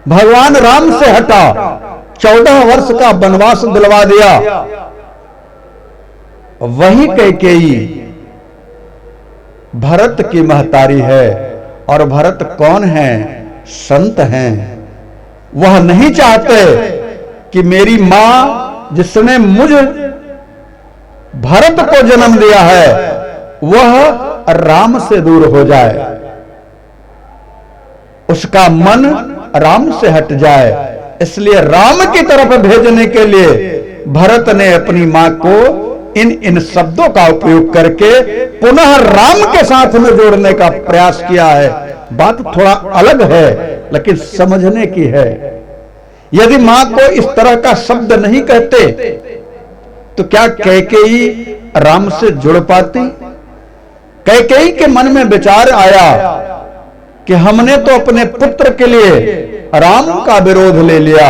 भगवान राम से हटा, 14 वर्ष का वनवास दिलवा दिया। वही कैकेयी भरत की महतारी है और भरत कौन है? संत हैं। वह नहीं चाहते कि मेरी मां जिसने मुझ भरत को जन्म दिया है वह राम से दूर हो जाए। उसका मन राम से हट जाए। इसलिए राम की तरफ भेजने के लिए भरत ने अपनी मां को इन शब्दों का उपयोग करके पुनः राम के साथ में जोड़ने का प्रयास किया है। बात थोड़ा अलग है लेकिन समझने की है। यदि मां को इस तरह का शब्द नहीं कहते तो क्या कैकेयी राम से जुड़ पाती? कैकेयी के मन में विचार आया कि हमने तो अपने पुत्र के लिए राम का विरोध ले लिया,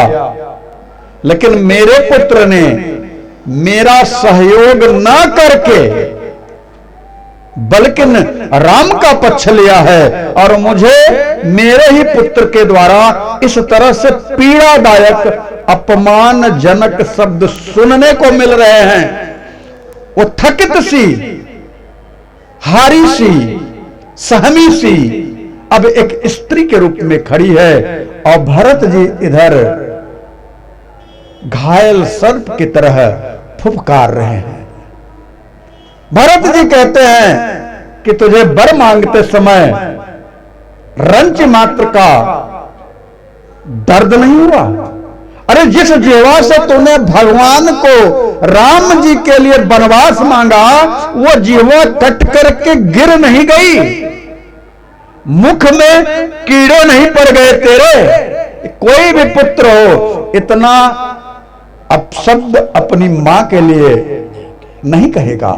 लेकिन मेरे पुत्र ने मेरा सहयोग न करके बल्कि राम का पक्ष लिया है और मुझे मेरे ही पुत्र के द्वारा इस तरह से पीड़ादायक अपमानजनक शब्द सुनने को मिल रहे हैं। वो थकित सी, हारी सी, सहमी सी अब एक स्त्री के रूप में खड़ी है और भरत जी इधर घायल सर्प की तरह फुफकार रहे हैं। भरत जी कहते हैं कि तुझे वर मांगते समय रंच मात्र का दर्द नहीं हुआ? अरे जिस जिह्वा से तूने भगवान को राम जी के लिए वनवास मांगा वो जिह्वा कट करके गिर नहीं गई, मुख में कीड़े नहीं पड़ गए तेरे। कोई भी पुत्र हो इतना अपशब्द अपनी मां के लिए नहीं कहेगा,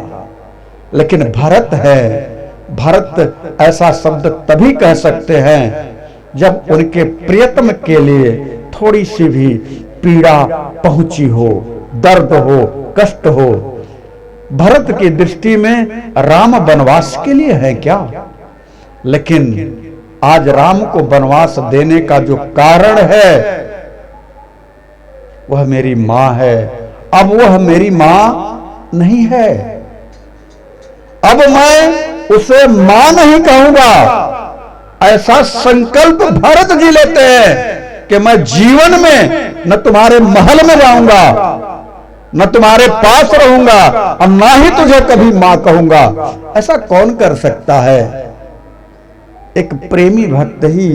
लेकिन भरत है, भरत ऐसा शब्द तभी कह सकते हैं जब उनके प्रियतम के लिए थोड़ी सी भी पीड़ा पहुंची हो, दर्द हो, कष्ट हो। भरत की दृष्टि में राम वनवास के लिए है क्या? लेकिन आज राम को वनवास देने का जो कारण है वह मेरी मां है। अब वह मेरी मां नहीं है, अब मैं उसे मां नहीं कहूंगा। ऐसा संकल्प भरत जी लेते हैं कि मैं जीवन में न तुम्हारे महल में जाऊंगा, न तुम्हारे पास रहूंगा और ना ही तुझे कभी मां कहूंगा। ऐसा कौन कर सकता है? एक प्रेमी भक्त ही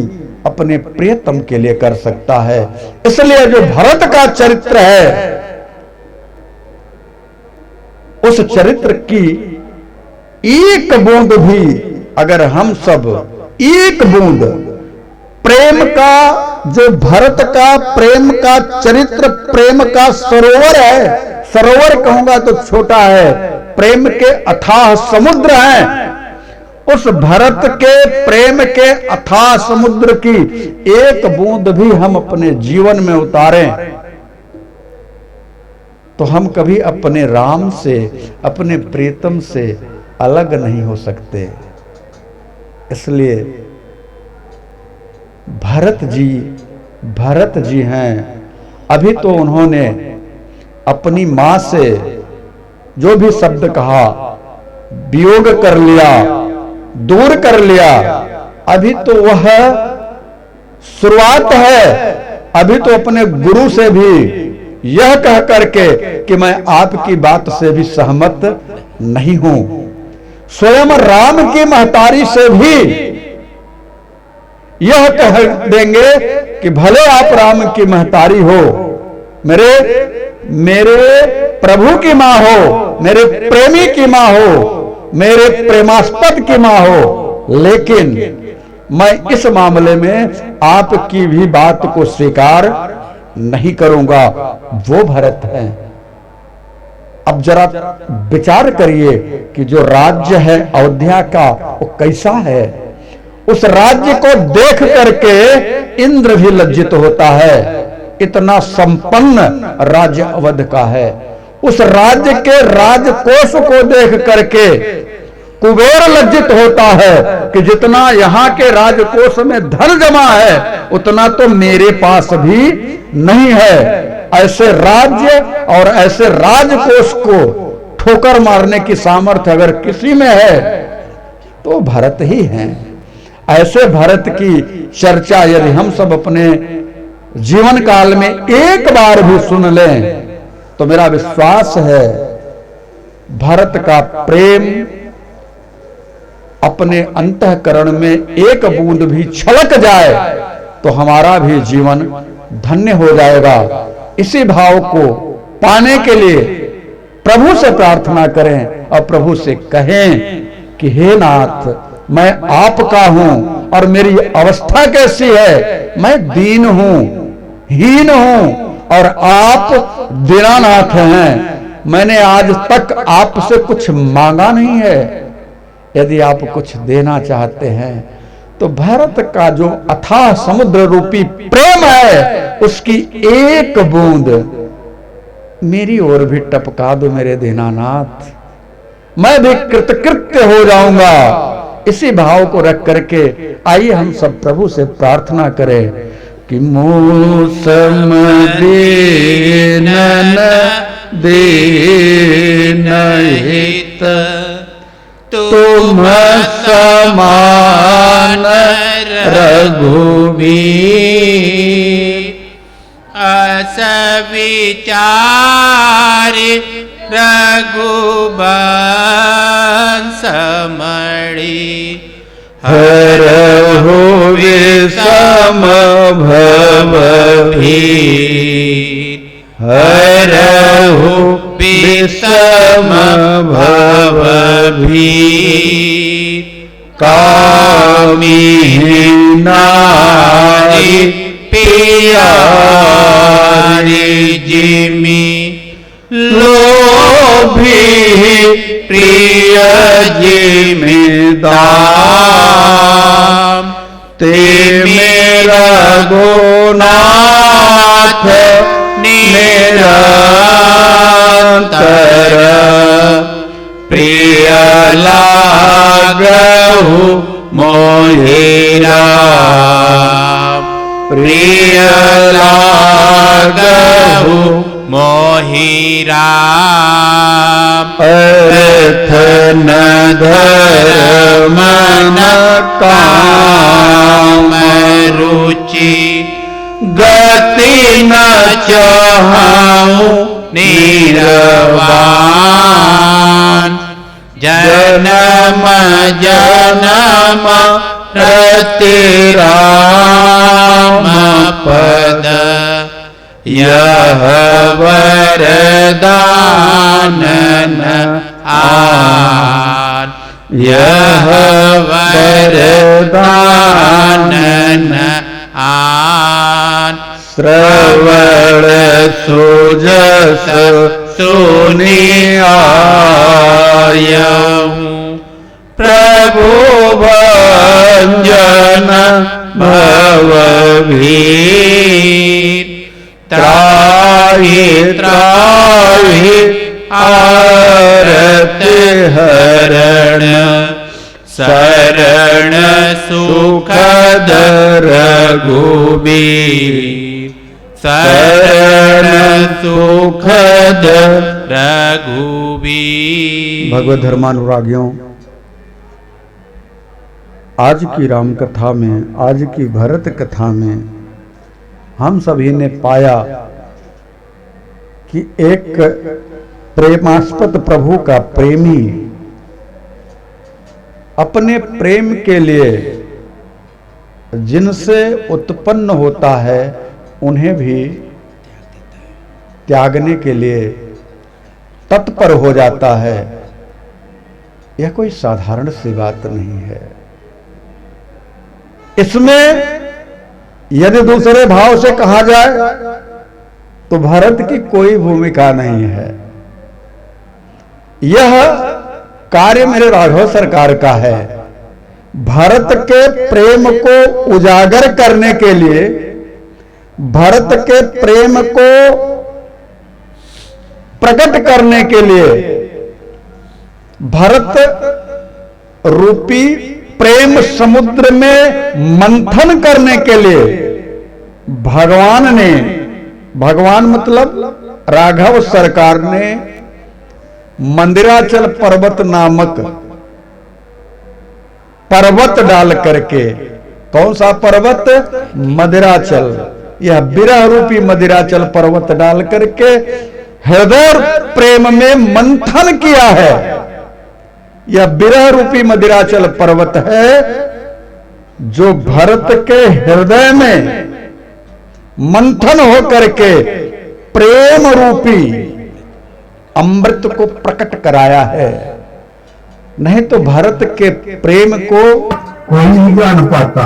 अपने प्रियतम के लिए कर सकता है। इसलिए जो भरत का चरित्र है उस चरित्र की एक बूंद भी अगर हम सब एक बूंद प्रेम का, जो भरत का प्रेम का चरित्र, प्रेम का सरोवर है, सरोवर कहूंगा तो छोटा है, प्रेम के अथाह समुद्र हैं, उस भरत के प्रेम के अथाह समुद्र की एक बूंद भी हम अपने जीवन में उतारें तो हम कभी अपने राम से, अपने प्रीतम से अलग नहीं हो सकते। इसलिए भरत जी हैं। अभी तो उन्होंने अपनी मां से जो भी शब्द कहा वियोग कर लिया, दूर कर लिया। अभी तो वह शुरुआत है। अभी तो अपने गुरु से भी यह कह करके कि मैं आपकी बात से भी सहमत नहीं हूं, स्वयं राम की महतारी से भी यह कह देंगे कि भले आप राम की महतारी हो, मेरे प्रभु की मां हो, मेरे प्रेमी की मां हो, मेरे प्रेमास्पद की मां हो, लेकिन मैं इस मामले में आपकी भी बात को स्वीकार नहीं करूंगा। वो भरत है। अब जरा विचार करिए कि जो राज्य है अयोध्या का वो कैसा है। उस राज्य को देख करके इंद्र भी लज्जित होता है। इतना संपन्न राज्य अवध का है। उस राज्य के राजकोष को देख करके कुबेर लज्जित होता है कि जितना यहां के राजकोष में धन जमा है उतना तो मेरे पास भी नहीं है। ऐसे राज्य और ऐसे राजकोष को ठोकर मारने की सामर्थ्य अगर किसी में है तो भरत ही हैं। ऐसे भरत की चर्चा यदि हम सब अपने जीवन काल में एक बार भी सुन लें तो मेरा विश्वास है भरत का प्रेम अपने अंतःकरण में एक बूंद भी छलक जाए तो हमारा भी जीवन धन्य हो जाएगा। इसी भाव को पाने के लिए प्रभु से प्रार्थना करें और प्रभु से कहें कि हे नाथ, मैं आपका हूं और मेरी अवस्था कैसी है, मैं दीन हूं, हीन हूं और आप दीनानाथ हैं। मैंने आज तक आपसे कुछ मांगा नहीं है। यदि आप कुछ देना चाहते हैं तो भारत का जो अथाह समुद्र रूपी प्रेम है उसकी एक बूंद मेरी ओर भी टपका दो मेरे दीनानाथ, मैं भी कृतकृत्य हो जाऊंगा। इसी भाव को रख करके आइए हम सब प्रभु से प्रार्थना करें कि मूसम दीनन दीनहित तुम समान रघुवीर, अस विचारि रघुवंश मणि, हरहु विषम भवभीर, हरहु विषम भवभीर, कामिनी नारी पियारी जिमि, लोभी प्रिय जिमि दाम, ते मेरा गुनाथ निरंतर, प्रिय लागहु मोहि राम, प्रिय लागहु मोहि राम। अर्थ न धर्म न काम रुचि, गति न चाहूं निरवान, जन्म जन्म रति राम पद, यह वरदान न आन, यह वरदान न आन। श्रवण सुजस सुनियायहूँ, प्रभु भंजन भवभीर, त्राहि त्राहि आरत हरण, शरण सुखद रघुबीर, शरण सुखद रघुबीर। भगवत धर्मानुरागियों, आज की राम कथा में, आज की भरत कथा में हम सभी ने पाया कि एक प्रेमास्पद प्रभु का प्रेमी अपने प्रेम के लिए जिनसे उत्पन्न होता है उन्हें भी त्यागने के लिए तत्पर हो जाता है। यह कोई साधारण सी बात नहीं है। इसमें यदि दूसरे भाव से कहा जाए तो भरत की कोई भूमिका नहीं है। यह कार्य मेरे राघव सरकार का है। भरत के प्रेम को उजागर करने के लिए, भरत के प्रेम को प्रकट करने के लिए, भरत रूपी प्रेम समुद्र में मंथन करने के लिए भगवान ने, भगवान मतलब राघव सरकार ने मंदिराचल पर्वत नामक पर्वत डाल करके, कौन सा पर्वत? मदिराचल। यह विरह रूपी मदिराचल पर्वत डाल करके हृदय प्रेम में मंथन किया है। यह विरह रूपी मदिराचल पर्वत है जो भरत के हृदय में मंथन होकर के प्रेम रूपी अमृत को प्रकट कराया है। नहीं तो भरत के प्रेम को कोई नहीं जान पाता।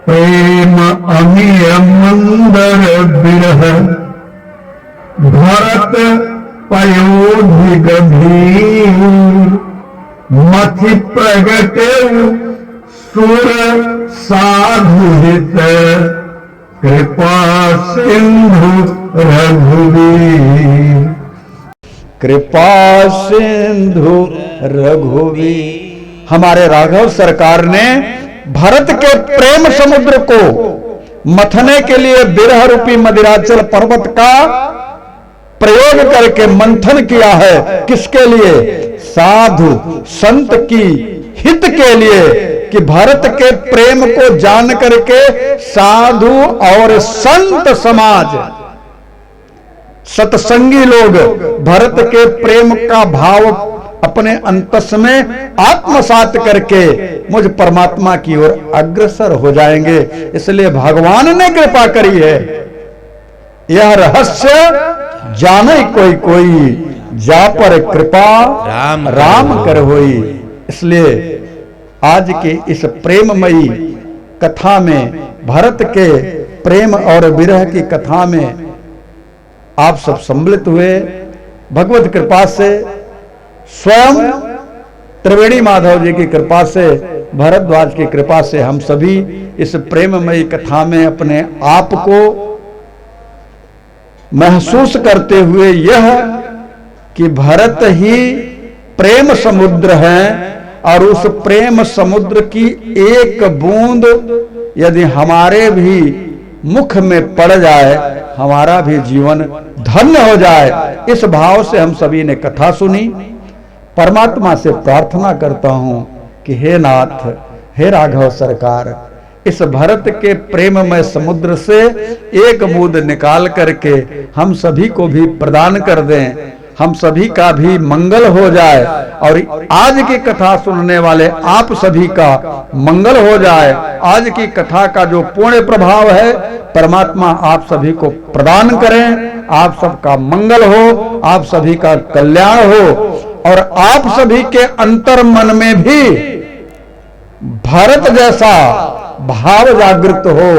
प्रेम अमीय मंदर विरह भरत पयोधि गंभीर मथि प्रगटे सुर साधु हित कृपा सिंधु रघुवीर। कृपा सिंधु रघुवीर। हमारे राघव सरकार ने भरत के प्रेम समुद्र को मथने के लिए विरह रूपी मदिराचल पर्वत का प्रयोग करके मंथन किया है। किसके लिए? साधु संत की हित के लिए, कि भरत के प्रेम को जान करके साधु और संत समाज, सत्संगी लोग भरत के प्रेम का भाव अपने अंतस में आत्मसात करके मुझ परमात्मा की ओर अग्रसर हो जाएंगे। इसलिए भगवान ने कृपा करी है। यह रहस्य जाने कोई कोई, जा पर कृपा राम कर होई। इसलिए आज की इस प्रेममयी कथा में, भरत के प्रेम और विरह की कथा में आप सब सम्मिलित हुए। भगवत कृपा से, स्वयं त्रिवेणी माधव जी की कृपा से, भरद्वाज की कृपा से हम सभी इस प्रेममयी कथा में अपने आप को महसूस करते हुए यह कि भरत ही प्रेम समुद्र है, और उस प्रेम समुद्र की एक बूंद यदि हमारे भी मुख में पड़ जाए, हमारा भी जीवन धन्य हो जाए। इस भाव से हम सभी ने कथा सुनी। परमात्मा से प्रार्थना करता हूं कि हे नाथ, हे राघव सरकार, इस भरत के प्रेममय समुद्र से एक बूंद निकाल करके हम सभी को भी प्रदान कर दें, हम सभी का भी मंगल हो जाए, और आज की कथा सुनने वाले आप सभी का मंगल हो जाए। आज की कथा का जो पुण्य प्रभाव है परमात्मा आप सभी को प्रदान करें। आप सबका मंगल हो, आप सभी का कल्याण हो, और आप सभी के अंतर मन में भी भरत जैसा भाव जागृत हो।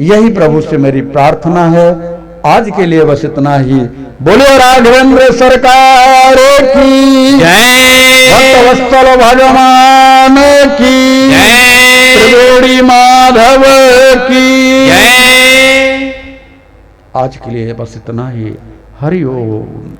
यही प्रभु से मेरी प्रार्थना है। आज के लिए बस इतना ही। बोलो राघवेंद्र सरकार की जय, भक्तवत्सल भगवान की जय, त्रिवेणी माधव की जय। आज के लिए बस इतना ही। हरि ओम।